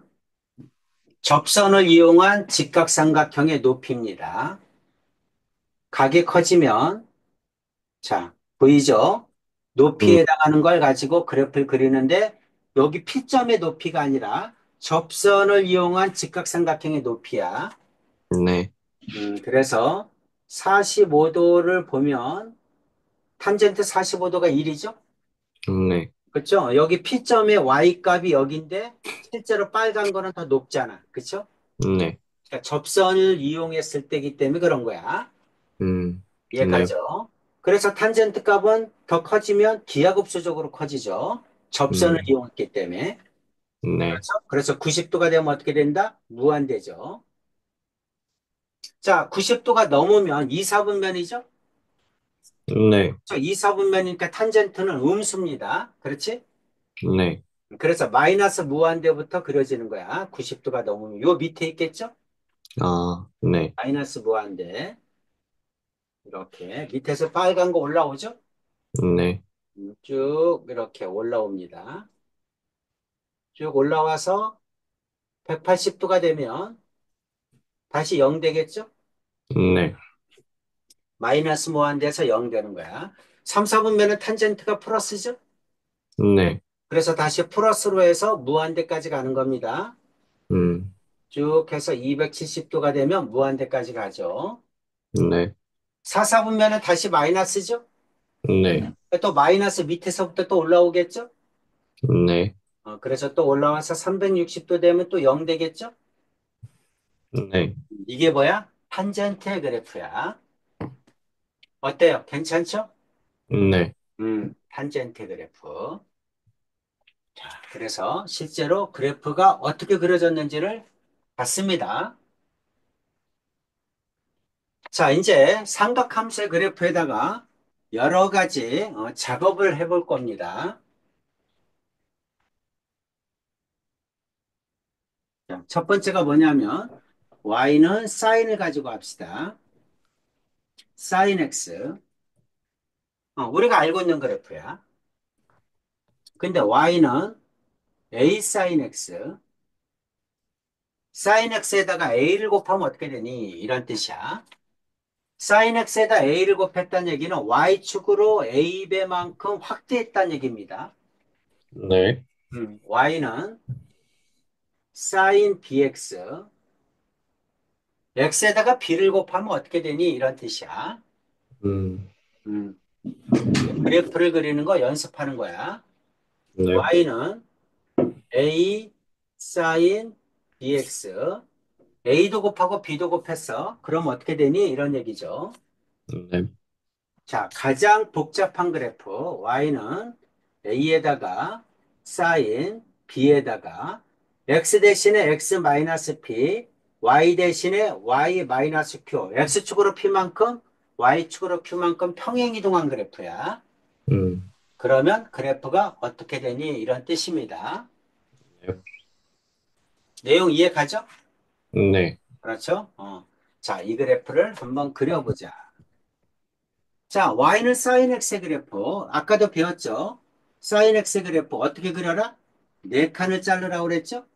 접선을 이용한 직각삼각형의 높이입니다. 각이 커지면, 자, 보이죠? 높이에 음, 해당하는 걸 가지고 그래프를 그리는데, 여기 P점의 높이가 아니라 접선을 이용한 직각삼각형의 높이야. 네, 그래서 45도를 보면 탄젠트 45도가 1이죠? 네, 그렇죠? 여기 P점의 Y 값이 여기인데 실제로 빨간 거는 더 높잖아. 그렇죠? 네, 그러니까 접선을 이용했을 때이기 때문에 그런 거야. 네, 이해가죠? 그래서 탄젠트 값은 더 커지면 기하급수적으로 커지죠. 접선을 음, 이용했기 때문에. 네, 그렇죠? 그래서 90도가 되면 어떻게 된다? 무한대죠. 자, 90도가 넘으면 2사분면이죠? 네, 2사분면이니까 탄젠트는 음수입니다. 그렇지? 네. 그래서 마이너스 무한대부터 그려지는 거야. 90도가 넘으면 요 밑에 있겠죠? 아, 네, 마이너스 무한대. 이렇게 밑에서 빨간 거 올라오죠? 네, 쭉 이렇게 올라옵니다. 쭉 올라와서 180도가 되면 다시 0 되겠죠? 네, 마이너스 무한대에서 0 되는 거야. 3, 4분면은 탄젠트가 플러스죠? 네, 그래서 다시 플러스로 해서 무한대까지 가는 겁니다. 음, 쭉 해서 270도가 되면 무한대까지 가죠. 네, 4, 4분면은 다시 마이너스죠? 네, 또 마이너스 밑에서부터 또 올라오겠죠? 네, 그래서 또 올라와서 360도 되면 또 0 되겠죠? 네, 이게 뭐야? 탄젠트의 그래프야. 어때요? 괜찮죠? 네, 탄젠트 그래프. 자, 그래서 실제로 그래프가 어떻게 그려졌는지를 봤습니다. 자, 이제 삼각함수의 그래프에다가 여러 가지 작업을 해볼 겁니다. 자, 첫 번째가 뭐냐면 y는 사인을 가지고 합시다. 사인 x. 우리가 알고 있는 그래프야. 근데 y는 a 사인 x. 사인 x에다가 a를 곱하면 어떻게 되니? 이런 뜻이야. 사인 x에다 a를 곱했다는 얘기는 y축으로 a배만큼 확대했다는 얘기입니다. 네, y는 사인 bx. x에다가 b를 곱하면 어떻게 되니? 이런 뜻이야. 음, 음, 그래프를 그리는 거 연습하는 거야. 네, y는 a 사인 bx a도 곱하고 b도 곱했어. 그럼 어떻게 되니? 이런 얘기죠. 네. 자, 가장 복잡한 그래프 y는 a에다가 사인 b에다가 x 대신에 x 마이너스 p, y 대신에 y 마이너스 q, x축으로 p만큼 y축으로 q만큼 평행이동한 그래프야. 음, 그러면 그래프가 어떻게 되니? 이런 뜻입니다. 네. 내용 이해 가죠? 네. 그렇죠? 자, 이 그래프를 한번 그려보자. 자, y는 sin x의 그래프. 아까도 배웠죠? sin x의 그래프 어떻게 그려라? 네 칸을 자르라고 그랬죠? 네.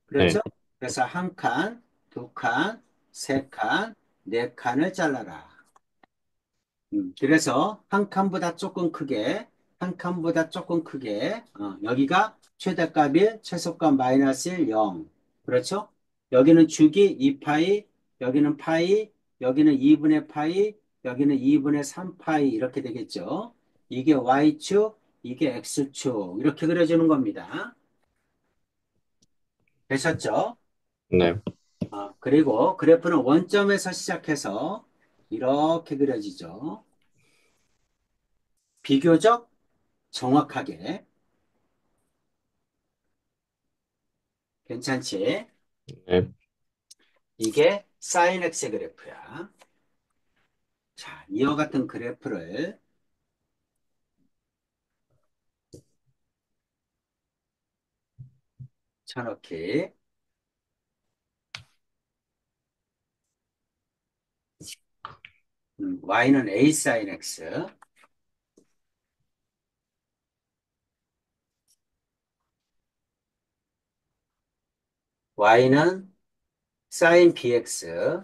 그렇죠? 그래서 한 칸, 두 칸, 세 칸, 네 칸을 잘라라. 그래서 한 칸보다 조금 크게, 한 칸보다 조금 크게, 여기가 최대값이 최소값 마이너스 1, 0. 그렇죠? 여기는 주기 2파이, 여기는 파이, 여기는 2분의 파이, 여기는 2분의 3파이 이렇게 되겠죠? 이게 y축, 이게 x축 이렇게 그려주는 겁니다. 되셨죠? 네. 그리고 그래프는 원점에서 시작해서 이렇게 그려지죠. 비교적 정확하게. 괜찮지? 네. 이게 사인 X의 그래프야. 자, 이와 같은 그래프를 쳐넣기. Y는 A 사인 X, Y는 사인 BX,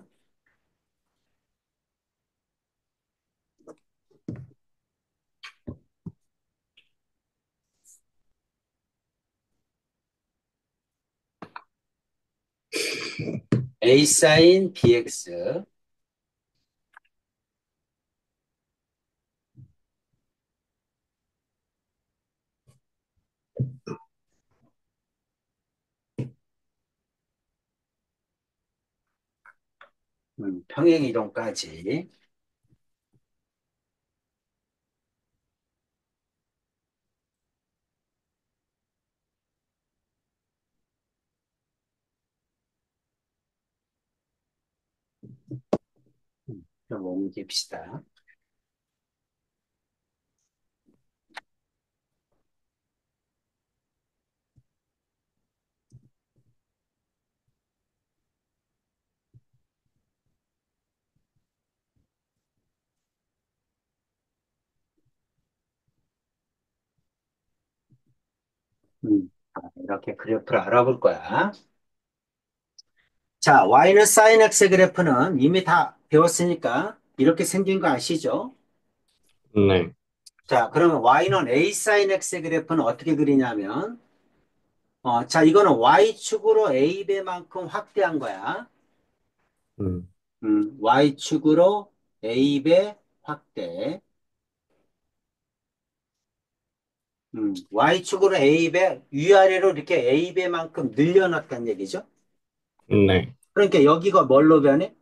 A 사인 BX, 평행 이동까지. 좀 옮깁시다. 이렇게 그래프를 알아볼 거야. 자, Y는 사인 X의 그래프는 이미 다 배웠으니까 이렇게 생긴 거 아시죠? 네. 자, 그러면 Y는 A 사인 X의 그래프는 어떻게 그리냐면, 자, 이거는 Y축으로 A배만큼 확대한 거야. 음, Y축으로 A배 확대. Y축으로 A배 위아래로 이렇게 A배만큼 늘려놨다는 얘기죠. 네. 그러니까 여기가 뭘로 변해?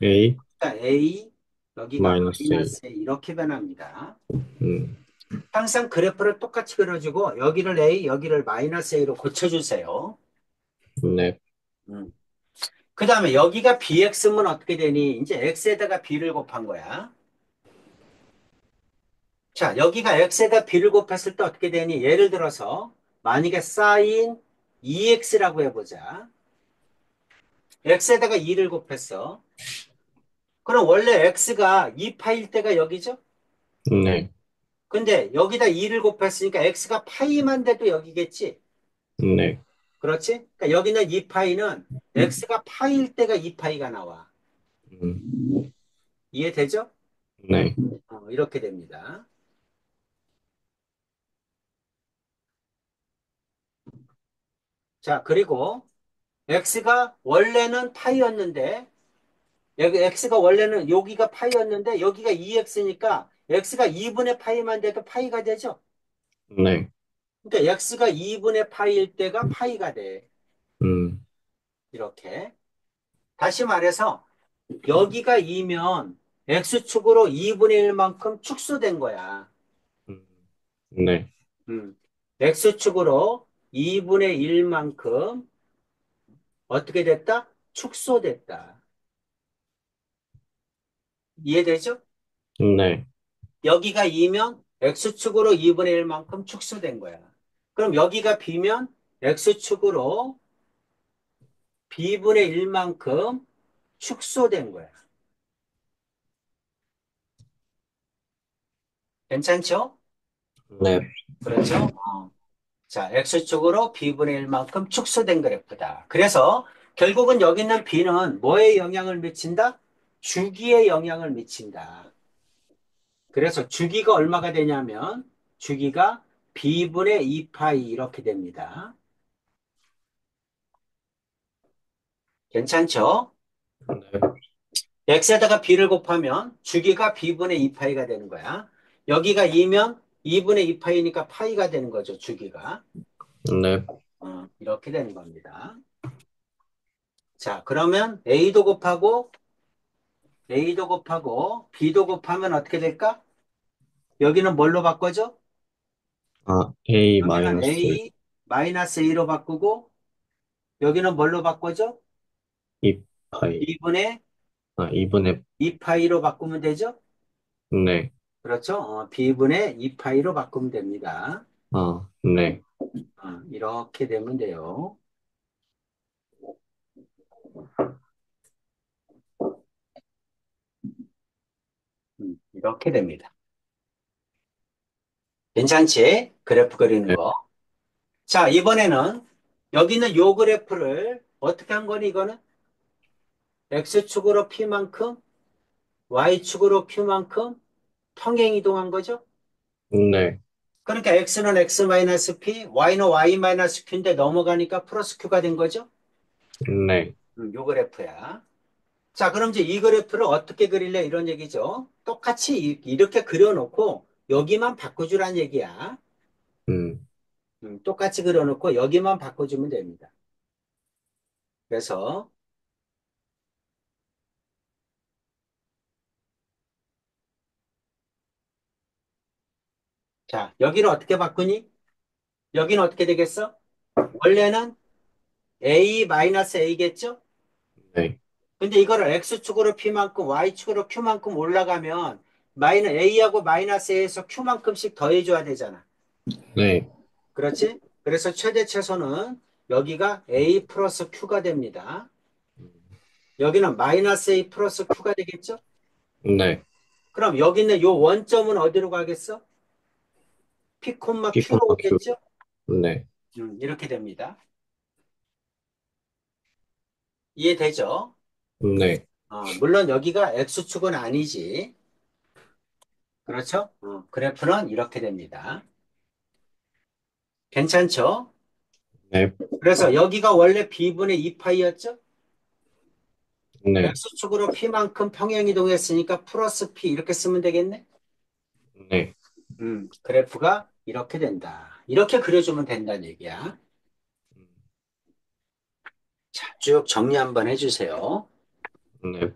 A 그러니까 A, 여기가 마이너스 A. 마이너스 A 이렇게 변합니다. 음, 항상 그래프를 똑같이 그려주고 여기를 A, 여기를 마이너스 A로 고쳐주세요. 네. 그 다음에 여기가 BX면 어떻게 되니? 이제 X에다가 B를 곱한 거야. 자, 여기가 X에다 B를 곱했을 때 어떻게 되니? 예를 들어서 만약에 사인 2X라고 해보자. X에다가 2를 곱했어. 그럼 원래 X가 2파일 때가 여기죠? 네. 근데 여기다 2를 곱했으니까 X가 파이만 돼도 여기겠지? 네. 그렇지? 그러니까 여기는 2파이는 X가 파일 때가 2파이가 나와. 음, 이해되죠? 네. 이렇게 됩니다. 자, 그리고 X가 원래는 파이였는데, 여기 X가 원래는 여기가 파이였는데, 여기가 2X니까 X가 2분의 파이만 돼도 파이가 되죠? 네. 그러니까 x가 2분의 파이일 때가 파이가 돼. 음, 이렇게. 다시 말해서 여기가 2면 x축으로 2분의 1만큼 축소된 거야. 음, 네, x축으로 2분의 1만큼 어떻게 됐다? 축소됐다. 이해되죠? 네, 여기가 2면 x축으로 2분의 1만큼 축소된 거야. 그럼 여기가 b면 x축으로 b분의 1만큼 축소된 거야. 괜찮죠? 네, 그렇죠? 자, x축으로 b분의 1만큼 축소된 그래프다. 그래서 결국은 여기 있는 b는 뭐에 영향을 미친다? 주기에 영향을 미친다. 그래서 주기가 얼마가 되냐면 주기가 b분의 2파이 이렇게 됩니다. 괜찮죠? 네, x에다가 b를 곱하면 주기가 b분의 2파이가 되는 거야. 여기가 2면 2분의 2파이니까 파이가 되는 거죠, 주기가. 네, 이렇게 되는 겁니다. 자, 그러면 B도 곱하면 어떻게 될까? 여기는 뭘로 바꿔줘? 아, A 여기는 마이너스 A 마이너스 A로 바꾸고 여기는 뭘로 바꿔줘? 2파이, 2분의 아, 2분의, 2파이로 바꾸면 되죠? 네, 그렇죠? B분의 2파이로 바꾸면 됩니다. 아, 네, 이렇게 되면 돼요. 이렇게 됩니다. 괜찮지? 그래프 그리는 네, 거. 자, 이번에는 여기는 요 그래프를 어떻게 한 거니, 이거는? X축으로 P만큼, Y축으로 Q만큼 평행 이동한 거죠? 네, 그러니까 X는 X-P, Y는 Y-Q인데 넘어가니까 플러스 Q가 된 거죠? 네, 요 그래프야. 자, 그럼 이제 이 그래프를 어떻게 그릴래? 이런 얘기죠. 똑같이 이렇게 그려놓고 여기만 바꿔주란 얘기야. 음, 똑같이 그려놓고 여기만 바꿔주면 됩니다. 그래서 자, 여기는 어떻게 바꾸니? 여기는 어떻게 되겠어? 원래는 A-A겠죠? 네, 근데 이거를 X축으로 P만큼 Y축으로 Q만큼 올라가면 A하고 마이너스 A에서 Q만큼씩 더해줘야 되잖아. 네, 그렇지? 그래서 최대 최소는 여기가 A 플러스 Q가 됩니다. 여기는 마이너스 A 플러스 Q가 되겠죠? 네, 그럼 여기 있는 요 원점은 어디로 가겠어? P, Q로 P, Q, 오겠죠? 네, 이렇게 됩니다. 이해되죠? 네, 물론 여기가 X축은 아니지. 그렇죠? 그래프는 이렇게 됩니다. 괜찮죠? 네, 그래서 여기가 원래 B분의 2파이였죠? 네, X축으로 P만큼 평행이동했으니까 플러스 P 이렇게 쓰면 되겠네? 네, 그래프가 이렇게 된다. 이렇게 그려주면 된다는 얘기야. 자, 쭉 정리 한번 해주세요. 네.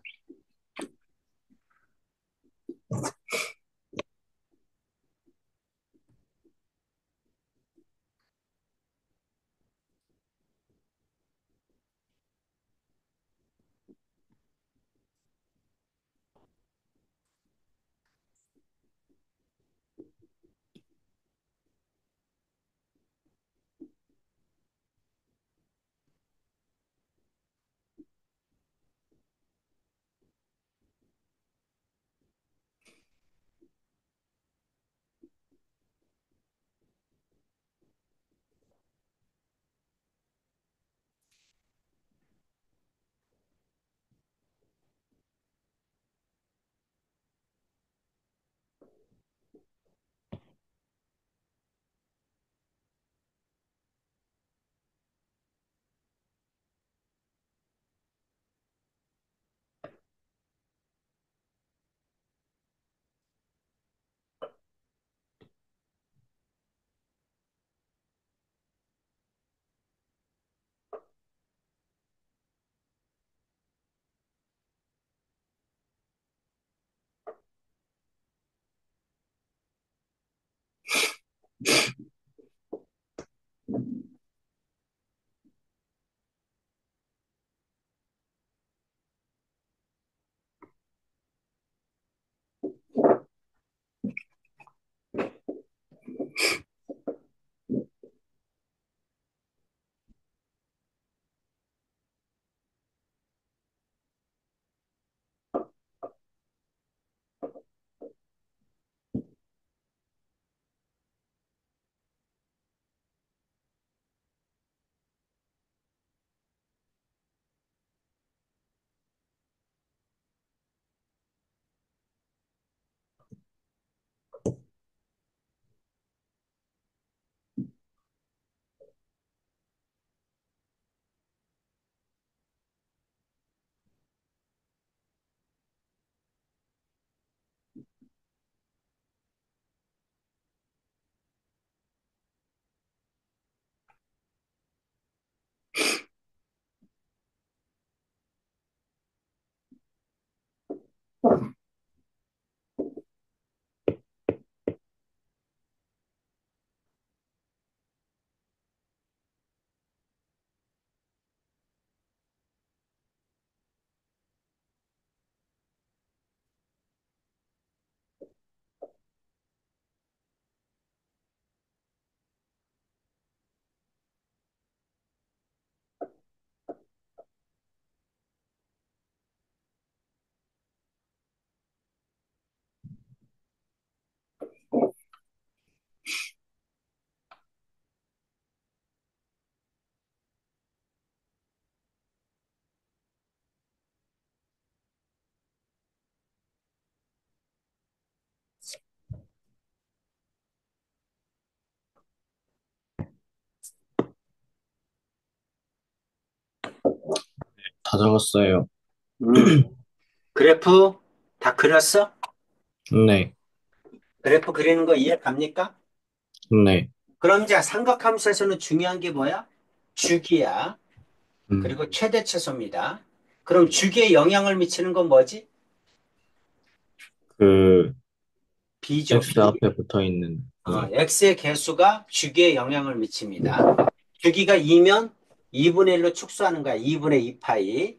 다 적었어요. 음, 그래프 다 그렸어? 네, 그래프 그리는 거 이해 갑니까? 네, 그럼 이제 삼각함수에서는 중요한 게 뭐야? 주기야. 음, 그리고 최대 최소입니다. 그럼 주기에 영향을 미치는 건 뭐지? 그, B죠, X B. 앞에 붙어 있는, 네, X의 개수가 주기에 영향을 미칩니다. 주기가 2면 2분의 1로 축소하는 거야. 2분의 2파이.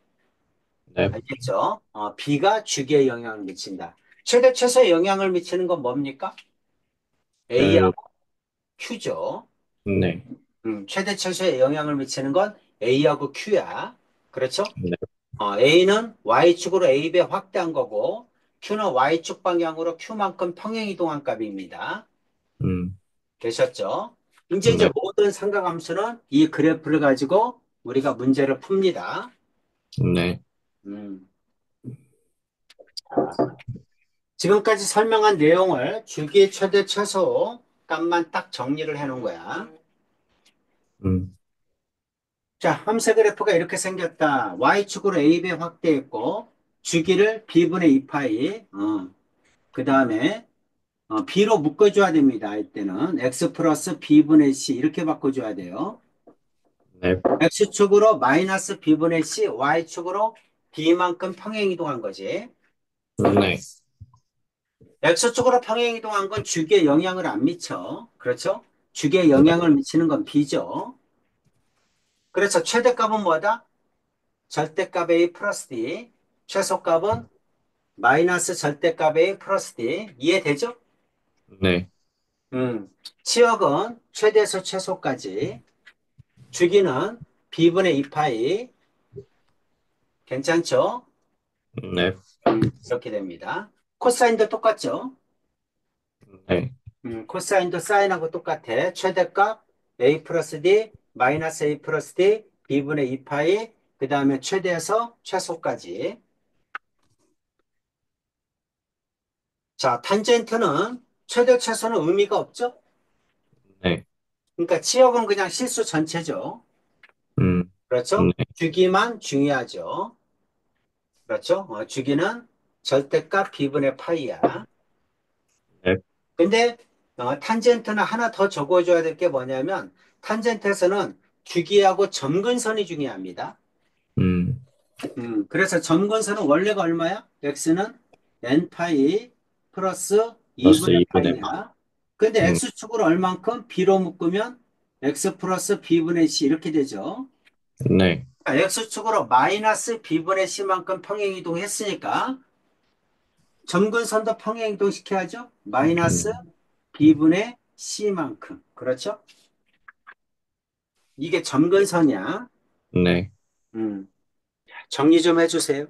네, 알겠죠? B가 주기에 영향을 미친다. 최대 최소에 영향을 미치는 건 뭡니까? 그, A하고 Q죠. 네, 최대 최소에 영향을 미치는 건 A하고 Q야. 그렇죠? 네, A는 Y축으로 A배 확대한 거고, Q는 Y축 방향으로 Q만큼 평행 이동한 값입니다. 음, 되셨죠? 이제 네, 모든 삼각함수는 이 그래프를 가지고 우리가 문제를 풉니다. 네, 음. 지금까지 설명한 내용을 주기 최대 최소 값만 딱 정리를 해 놓은 거야. 음, 자, 함수 그래프가 이렇게 생겼다. Y축으로 A배 확대했고, 주기를 B분의 2파이, 그 다음에 B로 묶어줘야 됩니다. 이때는 X 플러스 B분의 C 이렇게 바꿔줘야 돼요. 네, X축으로 마이너스 B분의 C, Y축으로 B만큼 평행 이동한 거지. 네, X축으로 평행 이동한 건 주기에 영향을 안 미쳐. 그렇죠? 주기에 영향을 미치는 건 B죠. 그래서 최대값은 뭐다? 절대값 A 플러스 D. 최소값은 마이너스 절대값 A 플러스 D. 이해되죠? 네, 음. 치역은 최대에서 최소까지. 주기는 B분의 2파이. 괜찮죠? 네, 이렇게 됩니다. 코사인도 똑같죠? 네, 코사인도 사인하고 똑같아. 최대값 A 플러스 D 마이너스 A 플러스 D B분의 2파이 그 다음에 최대에서 최소까지. 자, 탄젠트는 최대 최소는 의미가 없죠? 네, 그러니까 치역은 그냥 실수 전체죠. 음, 네, 그렇죠? 주기만 중요하죠. 그렇죠? 주기는 절대값 B분의 파이야. 네, 근데 탄젠트는 하나 더 적어줘야 될 게 뭐냐면 탄젠트에서는 주기하고 점근선이 중요합니다. 음, 그래서 점근선은 원래가 얼마야? x는 n파이 플러스 플러스 2분의 2분의 파, 파이야. 근데 음, x축으로 얼만큼? b로 묶으면 x 플러스 b분의 c 이렇게 되죠. 네, 그러니까 x축으로 마이너스 b분의 c만큼 평행이동했으니까 점근선도 평행이동 시켜야죠. 마이너스 b분의 c만큼. 그렇죠? 이게 점근선이야. 네, 음, 정리 좀 해주세요.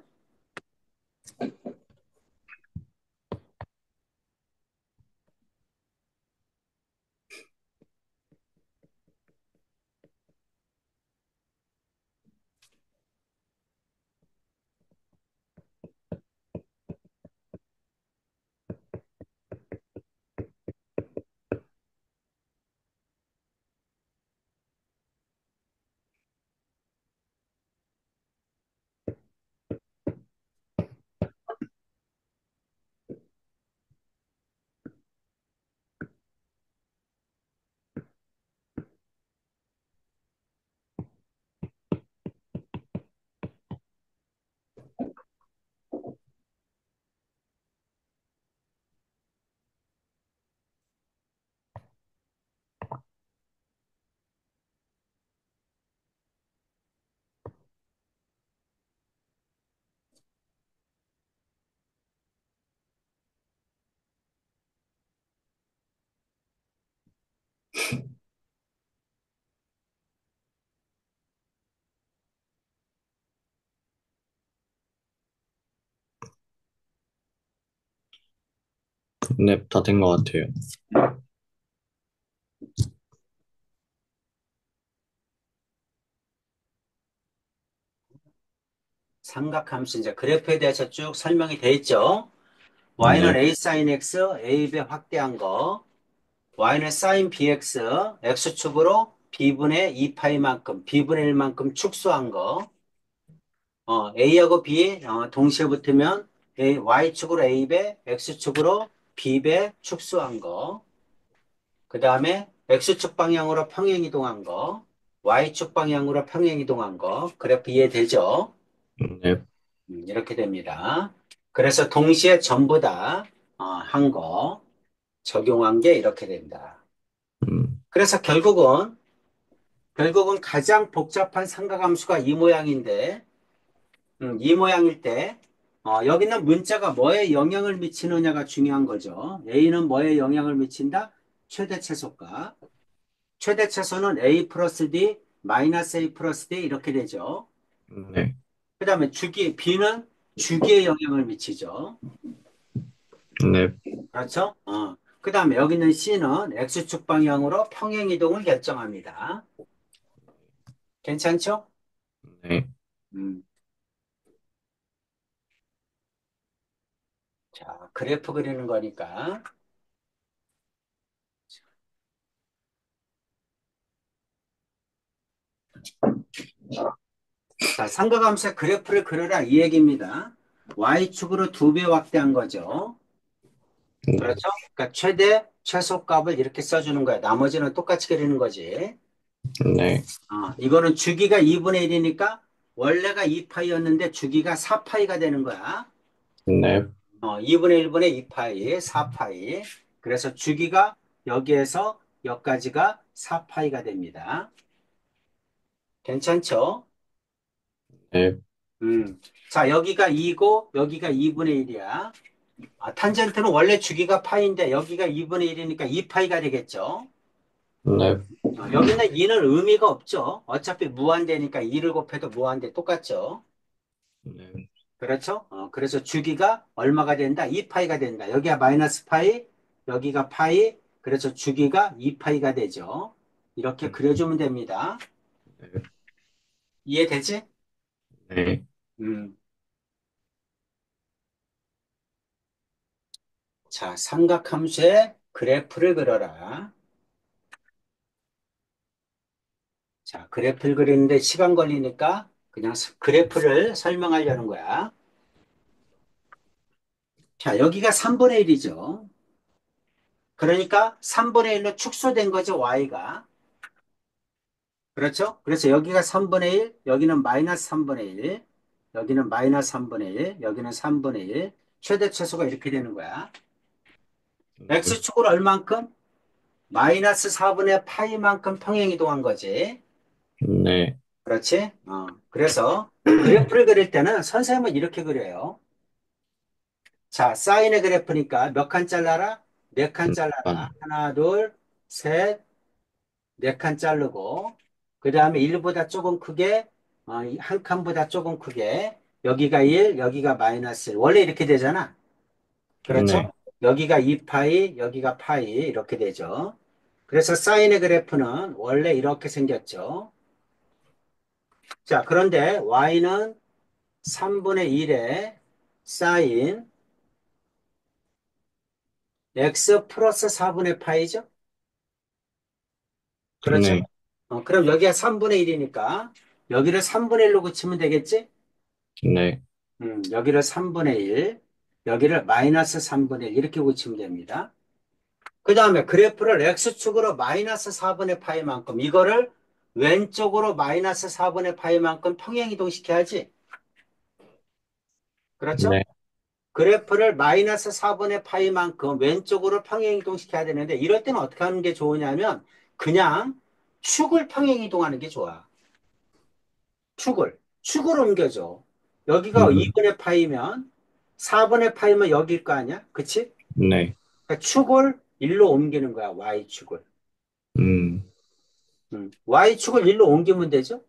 네, 다 된 것 같아요. 삼각함수 이제 그래프에 대해서 쭉 설명이 돼 있죠. y는 네, a sin x, a배 확대한 거. y는 sin bx, x축으로 b분의 2파이만큼, b분의 1만큼 축소한 거. a하고 b 동시에 붙으면 y축으로 a배, x축으로 b배 축소한 거. 그 다음에 x축 방향으로 평행 이동한 거. y축 방향으로 평행 이동한 거. 그래프 이해되죠? 네, 이렇게 됩니다. 그래서 동시에 전부 다 한 거, 적용한 게 이렇게 됩니다. 음, 그래서 결국은 가장 복잡한 삼각함수가 이 모양인데, 이 모양일 때, 여기는 문자가 뭐에 영향을 미치느냐가 중요한 거죠. A는 뭐에 영향을 미친다? 최대 최소가. 최대 최소는 A 플러스 D, 마이너스 A 플러스 D 이렇게 되죠. 네, 그 다음에 B는 주기에 영향을 미치죠. 네, 그렇죠? 그 다음에 여기 있는 C는 X축 방향으로 평행 이동을 결정합니다. 괜찮죠? 네, 음. 자, 그래프 그리는 거니까. 자, 삼각함수의 그래프를 그려라 이 얘기입니다. Y축으로 2배 확대한 거죠. 네, 그렇죠? 그러니까 최대, 최소값을 이렇게 써주는 거야. 나머지는 똑같이 그리는 거지. 네, 이거는 주기가 2분의 1이니까 원래가 2파이였는데 주기가 4파이가 되는 거야. 네, 2분의 1분의 2파이, 4파이. 그래서 주기가 여기에서 여기까지가 4파이가 됩니다. 괜찮죠? 네, 자, 여기가 2고 여기가 2분의 1이야. 탄젠트는 원래 주기가 파인데 여기가 2분의 1이니까 2파이가 되겠죠. 네, 여기는 2는 의미가 없죠. 어차피 무한대니까 2를 곱해도 무한대 똑같죠. 네, 그렇죠? 그래서 주기가 얼마가 된다? 2파이가 된다. 여기가 마이너스 파이, 여기가 파이, 그래서 주기가 2파이가 되죠. 이렇게 그려주면 됩니다. 이해되지? 네, 음. 자, 삼각함수의 그래프를 그려라. 자, 그래프를 그리는데 시간 걸리니까 그냥 그래프를 설명하려는 거야. 자, 여기가 3분의 1이죠. 그러니까 3분의 1로 축소된 거죠, y가. 그렇죠? 그래서 여기가 3분의 1, 여기는 마이너스 3분의 1, 여기는 마이너스 3분의 1, 여기는 3분의 1. 최대 최소가 이렇게 되는 거야. 네, x축으로 얼만큼? 마이너스 4분의 파이만큼 평행이동한 거지. 네, 그렇지? 그래서 그래프를 그릴 때는 선생님은 이렇게 그려요. 자, 사인의 그래프니까 몇 칸 잘라라? 네 칸 잘라라. 반, 하나, 둘, 셋, 네 칸 자르고, 그 다음에 1보다 조금 크게, 한 칸보다 조금 크게, 여기가 1, 여기가 마이너스 1. 원래 이렇게 되잖아. 그렇죠? 네, 여기가 2파이, 여기가 파이, 이렇게 되죠. 그래서 사인의 그래프는 원래 이렇게 생겼죠. 자, 그런데 y는 3분의 1의 사인 x 플러스 4분의 파이죠? 그렇죠? 네, 그럼 여기가 3분의 1이니까 여기를 3분의 1로 고치면 되겠지? 네, 여기를 3분의 1, 여기를 마이너스 3분의 1 이렇게 고치면 됩니다. 그 다음에 그래프를 x축으로 마이너스 4분의 파이만큼 이거를 왼쪽으로 마이너스 4분의 파이만큼 평행이동시켜야지. 그렇죠? 네, 그래프를 마이너스 4분의 파이만큼 왼쪽으로 평행이동시켜야 되는데 이럴 때는 어떻게 하는 게 좋으냐면 그냥 축을 평행이동하는 게 좋아. 축을 옮겨줘. 여기가 음, 2분의 파이면 4분의 파이면 여기일 거 아니야? 그치? 네, 그러니까 축을 1로 옮기는 거야, y축을. 음, y축을 1로 옮기면 되죠?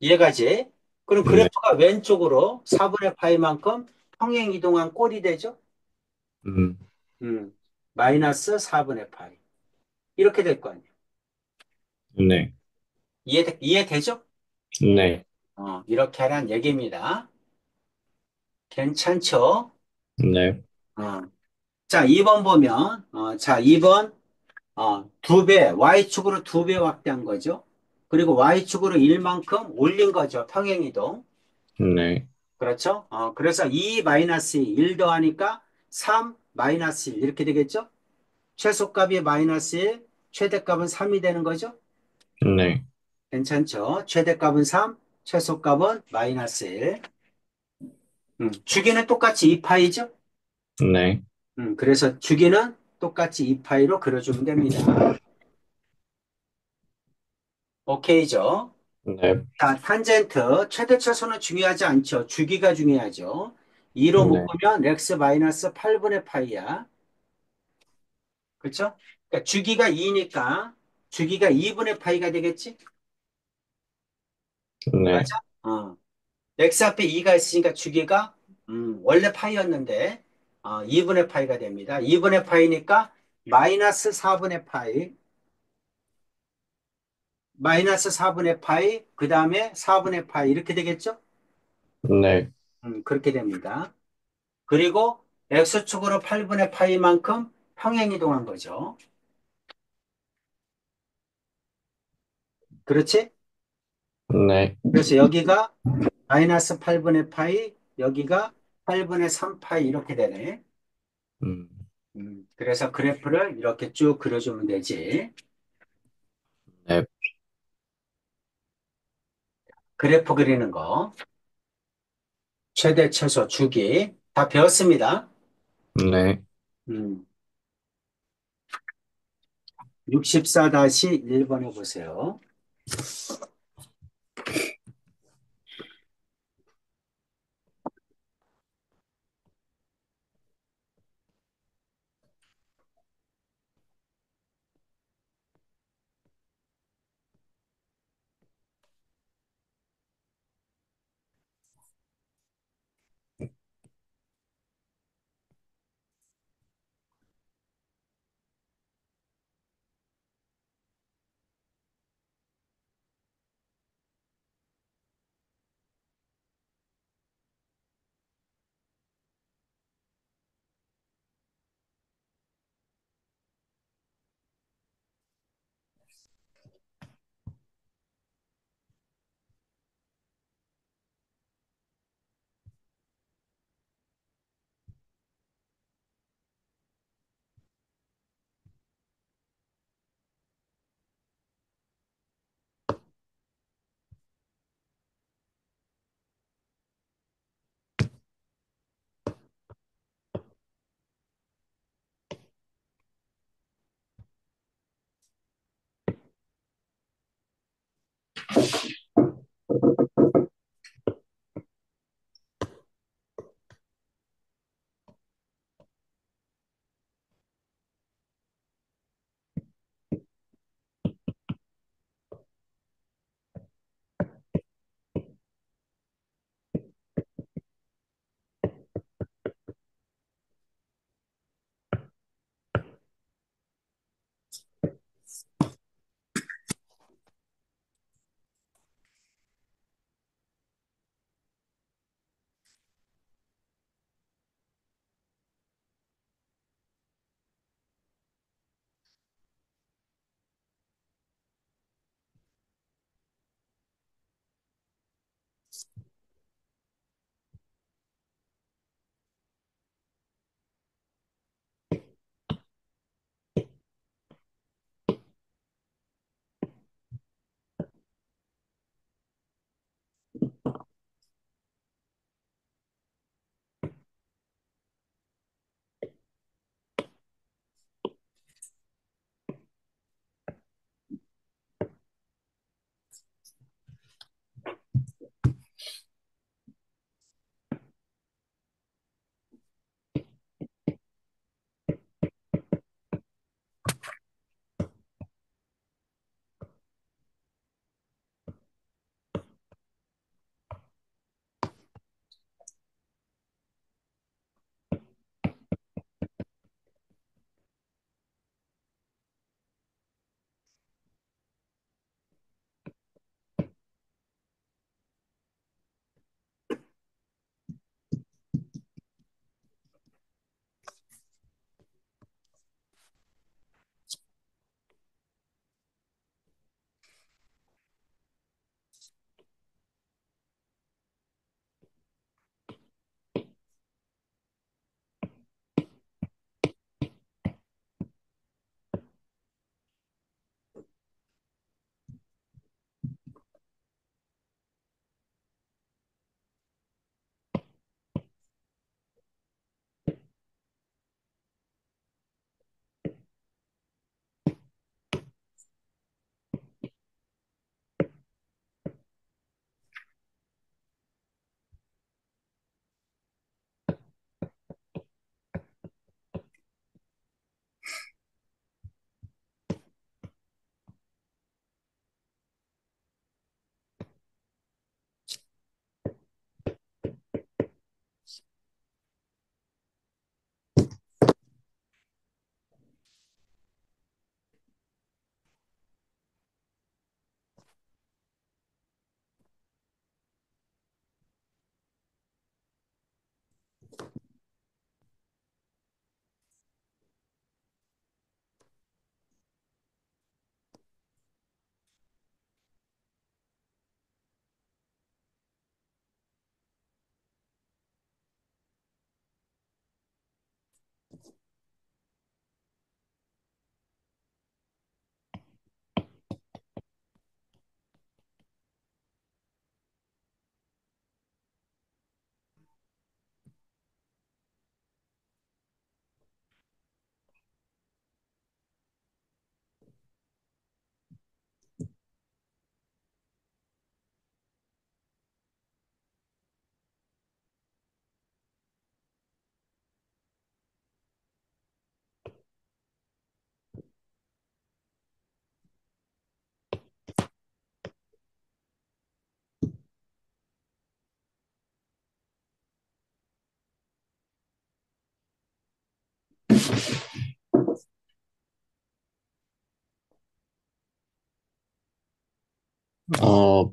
이해가지? 그럼 네, 그래프가 왼쪽으로 4분의 파이만큼 평행 이동한 꼴이 되죠? 음, 음, 마이너스 4분의 파이. 이렇게 될 거 아니에요. 네, 이해되죠? 네, 이렇게 하란 얘기입니다. 괜찮죠? 네, 어. 자, 2번 보면, 자, 2번, 두 배, y축으로 두 배 확대한 거죠. 그리고 y축으로 1만큼 올린 거죠. 평행이동. 네, 그렇죠? 그래서 2 마이너스 1 더하니까 3 마이너스 1 이렇게 되겠죠? 최소값이 마이너스 1, 최대값은 3이 되는 거죠? 네, 괜찮죠? 최대값은 3, 최소값은 마이너스 1. 주기는 똑같이 2파이죠? 네, 그래서 주기는 똑같이 2파이로 그려주면 됩니다. 오케이죠? 네, 자, 탄젠트 최대 최소는 중요하지 않죠. 주기가 중요하죠. 2로 네, 묶으면 x 마이너스 8분의 파이야. 그렇죠? 그러니까 주기가 2니까 주기가 2분의 파이가 되겠지? 네, 맞아? x 앞에 2가 있으니까 주기가 원래 파이였는데 2분의 파이가 됩니다. 2분의 파이니까 마이너스 4분의 파이, 마이너스 4분의 파이, 그 다음에 4분의 파이 이렇게 되겠죠? 네, 그렇게 됩니다. 그리고 x축으로 8분의 파이만큼 평행이동한 거죠. 그렇지? 네, 그래서 여기가 마이너스 8분의 파이, 여기가 8분의 3파이 이렇게 되네. 음, 그래서 그래프를 이렇게 쭉 그려주면 되지. 네, 그래프 그리는 거, 최대, 최소, 주기 다 배웠습니다. 네. 음, 64-1번 해보세요.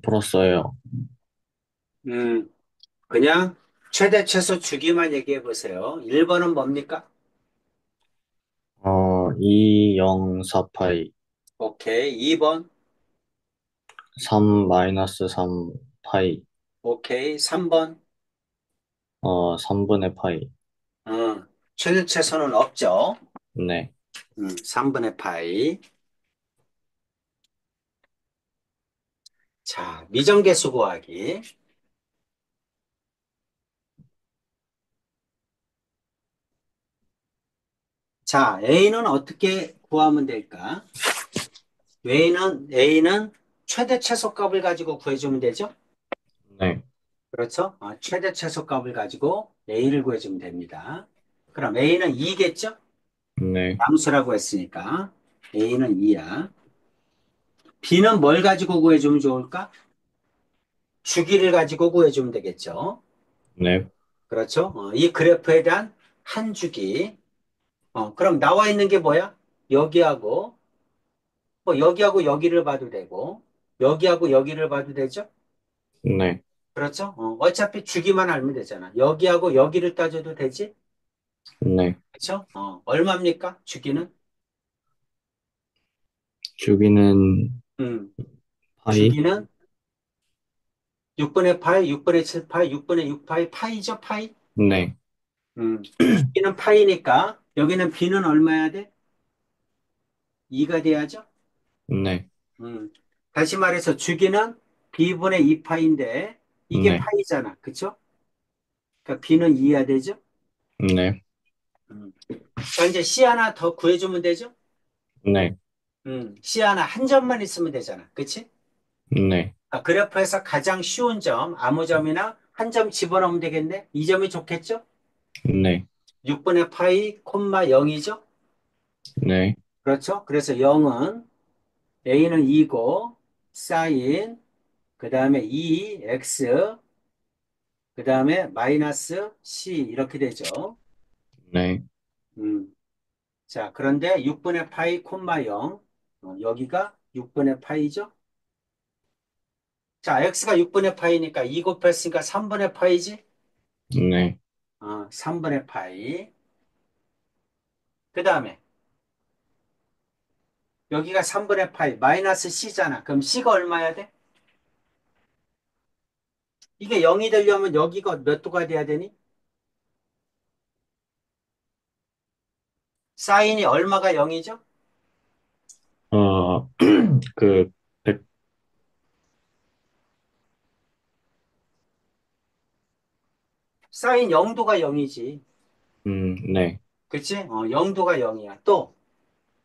풀었어요. 음, 그냥 최대 최소 주기만 얘기해 보세요. 1번은 뭡니까? 204파이, 오케이. 2번. 3 마이너스 3파이, 오케이. 3번. 3분의 파이. 최대 최소는 없죠. 네, 3분의 파이. 자, 미정계수 구하기. 자, A는 어떻게 구하면 될까? A는 최대 최소값을 가지고 구해주면 되죠? 네, 그렇죠? 최대 최소값을 가지고 A를 구해주면 됩니다. 그럼 A는 2겠죠? 네, 양수라고 했으니까 A는 2야. B는 뭘 가지고 구해주면 좋을까? 주기를 가지고 구해주면 되겠죠? 네, 그렇죠? 이 그래프에 대한 한 주기. 그럼 나와 있는 게 뭐야? 여기하고, 뭐 여기하고 여기를 봐도 되고, 여기하고 여기를 봐도 되죠? 네, 그렇죠? 어차피 주기만 알면 되잖아. 여기하고 여기를 따져도 되지? 네. 그렇죠? 얼마입니까? 주기는? 주기는 음, 파이? 주기는 6분의 파이, 6분의 7파이, 6분의 6파이, 파이죠, 파이? 네, 주기는 파이니까 여기는 b는 얼마야 돼? 2가 돼야죠? 네, 음, 다시 말해서 주기는 b분의 2파인데 이게 네, 파이잖아. 그쵸? 그러니까 b는 2해야 되죠? 네, 음. 자, 이제 c 하나 더 구해주면 되죠? 네, c 하나 한 점만 있으면 되잖아. 그치? 네, 그래프에서 가장 쉬운 점, 아무 점이나 한 점 집어넣으면 되겠네? 이 점이 좋겠죠? 네, 6분의 파이, 콤마 0이죠? 네, 그렇죠? 그래서 0은 a는 2고, 사인, 그 다음에 2x, 그 다음에 마이너스 c 이렇게 되죠. 네, 음. 자, 그런데 6분의 파이, 콤마 0, 여기가 6분의 파이죠? 자, x가 6분의 파이니까 2 곱했으니까 3분의 파이지? 네, 3분의 파이. 그 다음에 여기가 3분의 파이 마이너스 c잖아. 그럼 c가 얼마야 돼? 이게 0이 되려면 여기가 몇 도가 돼야 되니? 사인이 얼마가 0이죠? 어, 그, 100, 사인 0도가 0이지. 네, 그치? 0도가 0이야. 또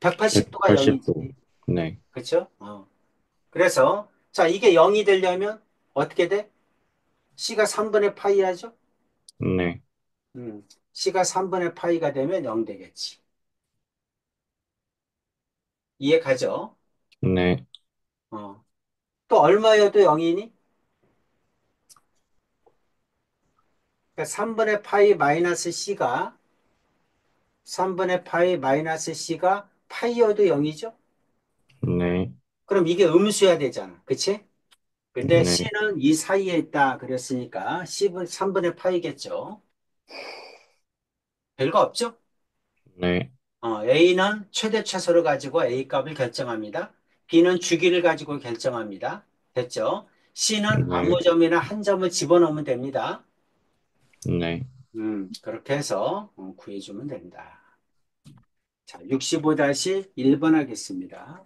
180도가 180도. 0이지. 네, 그쵸? 그래서 자, 이게 0이 되려면 어떻게 돼? c가 3분의 파이 하죠? 네, c가 3분의 파이가 되면 0 되겠지. 이해 가죠? 네, 어. 또 얼마여도 0이니? 그러니까 3분의 파이 마이너스 c가 3분의 파이 마이너스 c가 파이여도 0이죠? 네, 그럼 이게 음수야 되잖아. 그치? 근데 네, c는 이 사이에 있다 그랬으니까 10은 3분의 파이겠죠. 별거 없죠? 네, A는 최대 최소를 가지고 A 값을 결정합니다. B는 주기를 가지고 결정합니다. 됐죠? C는 네, 아무 점이나 한 점을 집어넣으면 됩니다. 네. 그렇게 해서 구해주면 된다. 자, 65-1번 하겠습니다.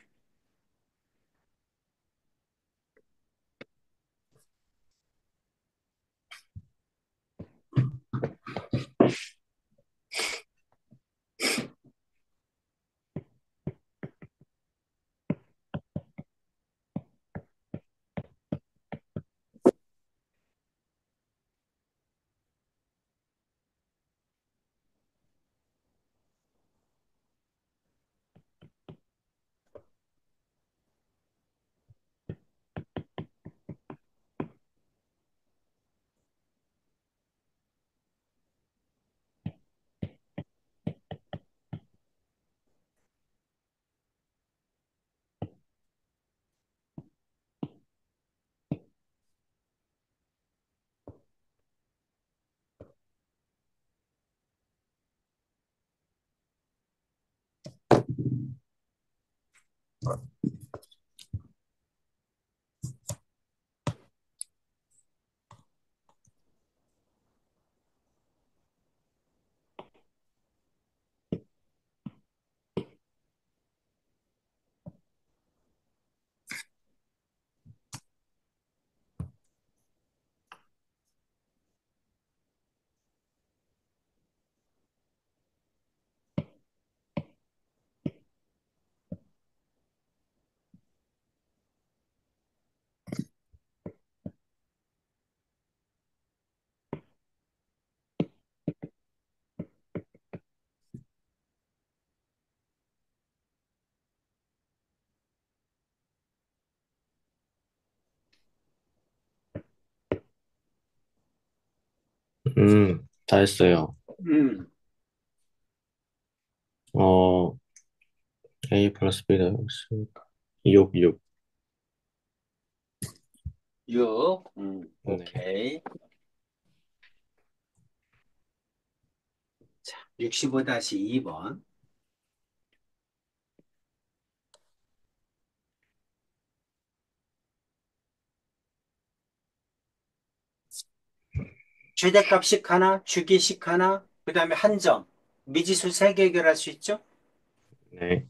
다 했어요. 음, 어, A 플러스 B다. 6, 6. 6. 네, 오케이. 자, 65-2번. 최대값식 하나, 주기식 하나, 그 다음에 한 점. 미지수 3개 해결할 수 있죠? 네.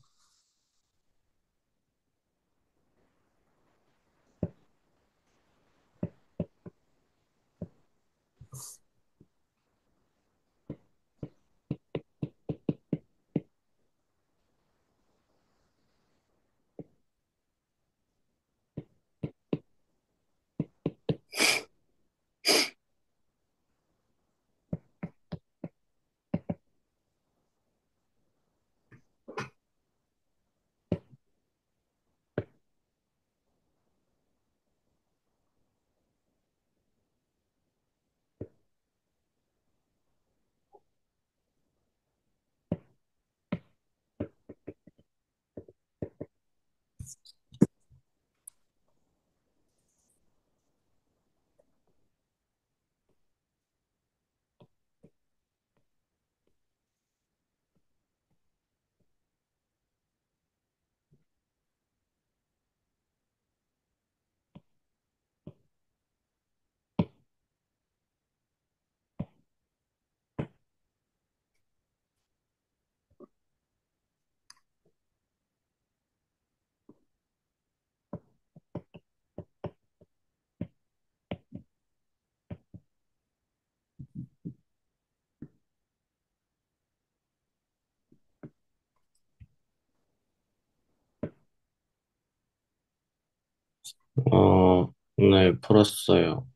네, 풀었어요.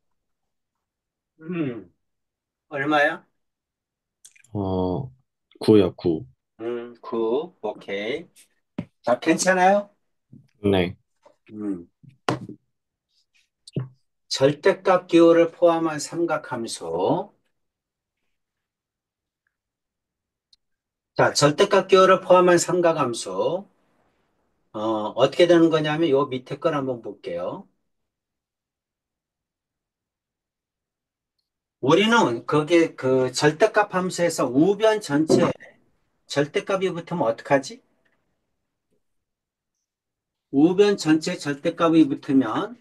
음, 얼마야? 어, 9요, 9. 9. 오케이. 자, 괜찮아요? 네, 음, 절대값 기호를 포함한 삼각함수. 자, 절대값 기호를 포함한 삼각함수. 어떻게 되는 거냐면 요 밑에 걸 한번 볼게요. 우리는 그게 그 절대값 함수에서 우변 전체 절대값이 붙으면 어떡하지? 우변 전체 절대값이 붙으면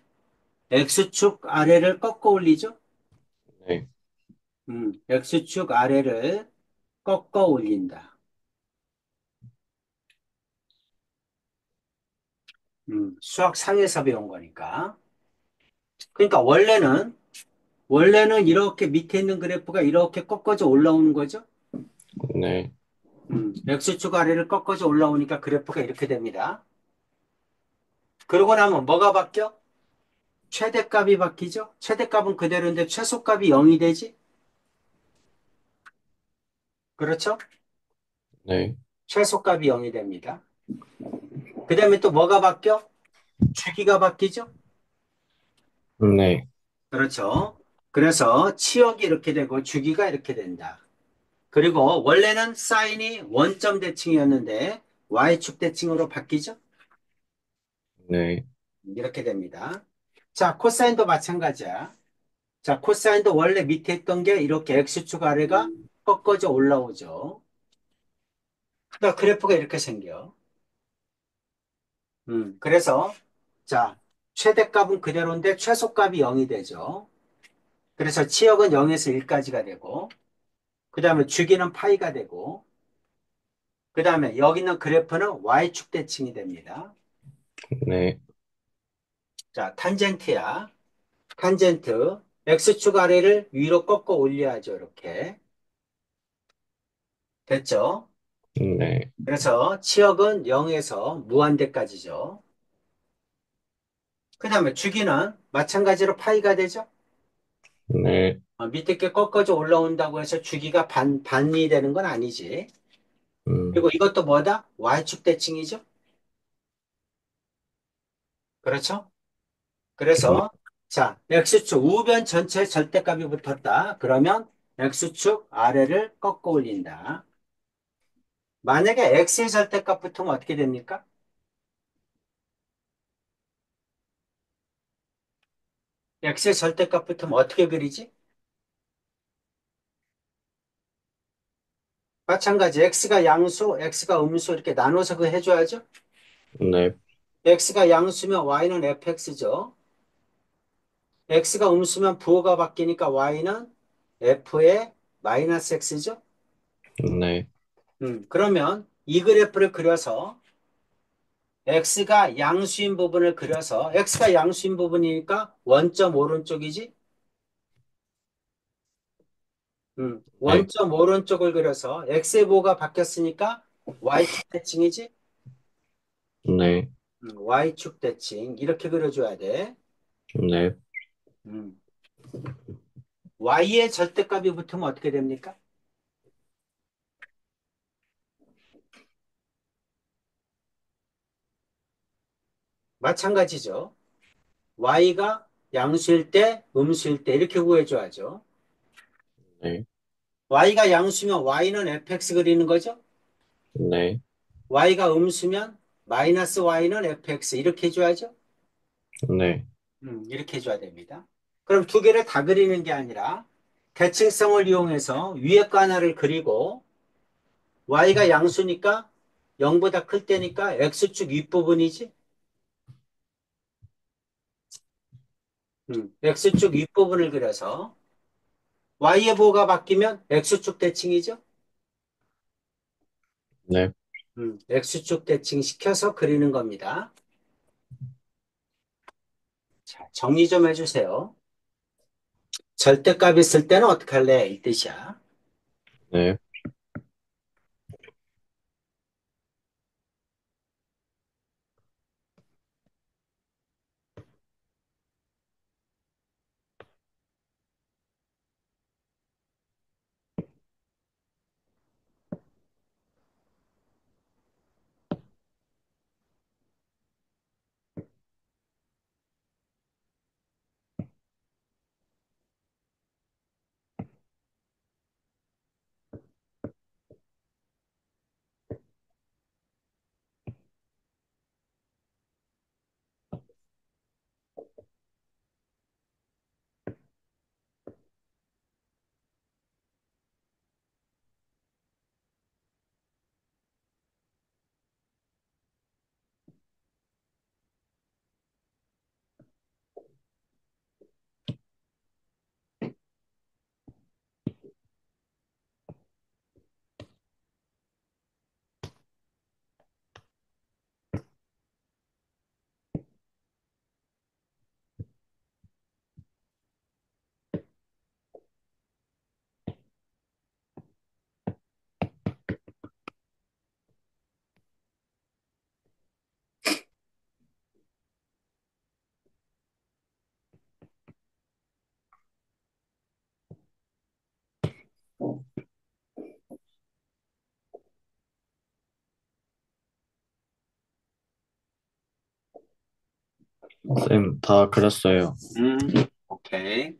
x축 아래를 꺾어 올리죠? 네, x축 아래를 꺾어 올린다. 수학 상에서 배운 거니까. 그러니까 원래는 이렇게 밑에 있는 그래프가 이렇게 꺾어져 올라오는 거죠? 네, x축 아래를 꺾어져 올라오니까 그래프가 이렇게 됩니다. 그러고 나면 뭐가 바뀌어? 최대값이 바뀌죠? 최대값은 그대로인데 최소값이 0이 되지? 그렇죠? 네, 최소값이 0이 됩니다. 그 다음에 또 뭐가 바뀌어? 주기가 바뀌죠? 네, 그렇죠. 그래서 치역이 이렇게 되고 주기가 이렇게 된다. 그리고 원래는 사인이 원점 대칭이었는데 y축 대칭으로 바뀌죠? 네, 이렇게 됩니다. 자, 코사인도 마찬가지야. 자, 코사인도 원래 밑에 있던 게 이렇게 x축 아래가 꺾어져 올라오죠. 그러니까 그래프가 이렇게 생겨. 그래서 자, 최대값은 그대로인데 최소값이 0이 되죠. 그래서 치역은 0에서 1까지가 되고 그 다음에 주기는 파이가 되고 그 다음에 여기 있는 그래프는 y축 대칭이 됩니다. 네, 자, 탄젠트야. 탄젠트. x축 아래를 위로 꺾어 올려야죠. 이렇게. 됐죠? 네, 그래서 치역은 0에서 무한대까지죠. 그 다음에 주기는 마찬가지로 파이가 되죠. 네, 밑에 게 꺾어져 올라온다고 해서 주기가 반이 되는 건 아니지. 음, 그리고 이것도 뭐다? y축 대칭이죠. 그렇죠? 네, 그래서 자, x축 우변 전체 절대값이 붙었다. 그러면 x축 아래를 꺾어 올린다. 만약에 x의 절대값 붙으면 어떻게 됩니까? x의 절대값 붙으면 어떻게 그리지? 마찬가지 x가 양수, x가 음수 이렇게 나눠서 그 해줘야죠. 네, x가 양수면 y는 fx죠. x가 음수면 부호가 바뀌니까 y는 f의 마이너스 x죠. 네, 그러면 이 그래프를 그려서 x가 양수인 부분을 그려서 x가 양수인 부분이니까 원점 오른쪽이지. 네, 원점 오른쪽을 그려서 x의 부호가 바뀌었으니까 y축 대칭이지. 네, y축 대칭 이렇게 그려줘야 돼. 네, 음. y의 절대값이 붙으면 어떻게 됩니까? 마찬가지죠. y가 양수일 때, 음수일 때 이렇게 구해줘야죠. 네, y가 양수면 y는 fx 그리는 거죠. 네, y가 음수면 마이너스 y는 fx 이렇게 해줘야죠. 네, 이렇게 해줘야 됩니다. 그럼 두 개를 다 그리는 게 아니라 대칭성을 이용해서 위에 거 하나를 그리고 y가 양수니까 0보다 클 때니까 x축 윗부분이지. x축 윗부분을 그려서 y의 부호가 바뀌면 x축 대칭이죠. 네, x축 대칭 시켜서 그리는 겁니다. 자, 정리 좀 해주세요. 절대값 있을 때는 어떻게 할래? 이 뜻이야. 네. 쌤, 다 그렸어요. 오케이.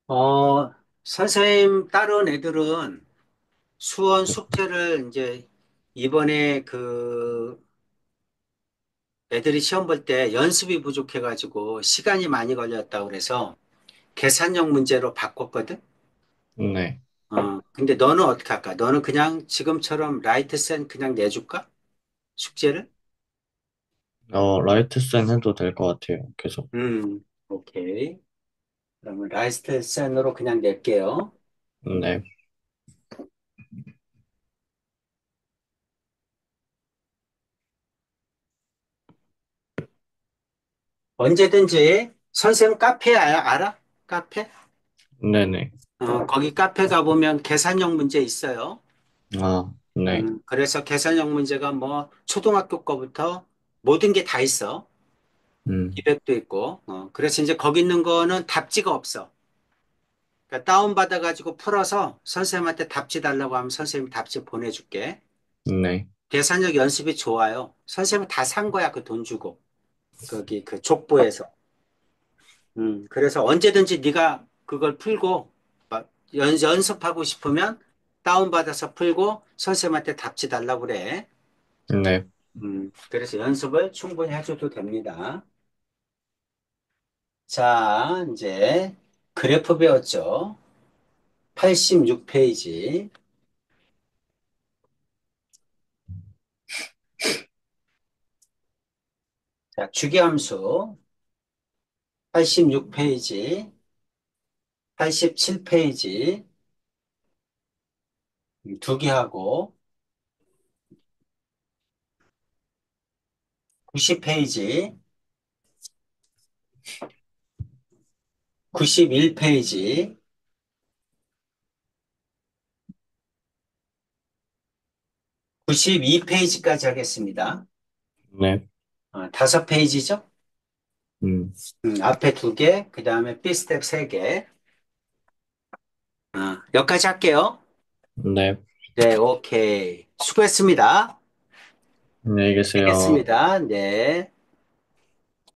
어, 선생님 다른 애들은 수원 숙제를 이제 이번에 그 애들이 시험 볼 때 연습이 부족해가지고 시간이 많이 걸렸다고 그래서 계산형 문제로 바꿨거든? 네. 근데 너는 어떻게 할까? 너는 그냥 지금처럼 라이트 센 그냥 내줄까? 숙제를? 라이트 쌤 해도 될 것 같아요. 계속. 오케이. 그러면 라이트 센으로 그냥 낼게요. 네. 언제든지 선생님 카페 알아? 카페? 네네. 거기 카페 가보면 계산형 문제 있어요. 아, 네. 그래서 계산형 문제가 뭐 초등학교 거부터 모든 게 다 있어. 음, 200도 있고. 그래서 이제 거기 있는 거는 답지가 없어. 그러니까 다운받아가지고 풀어서 선생님한테 답지 달라고 하면 선생님이 답지 보내줄게. 네. 계산력 연습이 좋아요. 선생님은 다 산 거야, 그 돈 주고. 거기 그 족보에서. 그래서 언제든지 네가 그걸 풀고 막 연습하고 싶으면 다운받아서 풀고 선생님한테 답지 달라고 그래. 네. 그래서 연습을 충분히 해줘도 됩니다. 자, 이제 그래프 배웠죠. 86페이지. 자, 주기함수 86페이지, 87페이지 두 개 하고 90페이지, 91페이지, 92페이지까지 하겠습니다. 네. 다섯 페이지죠? 음, 앞에 두 개, 그 다음에 B스텝 세 개. 여기까지 할게요. 네. 네, 오케이. 수고했습니다. 안녕히 계세요. 알겠습니다. 네.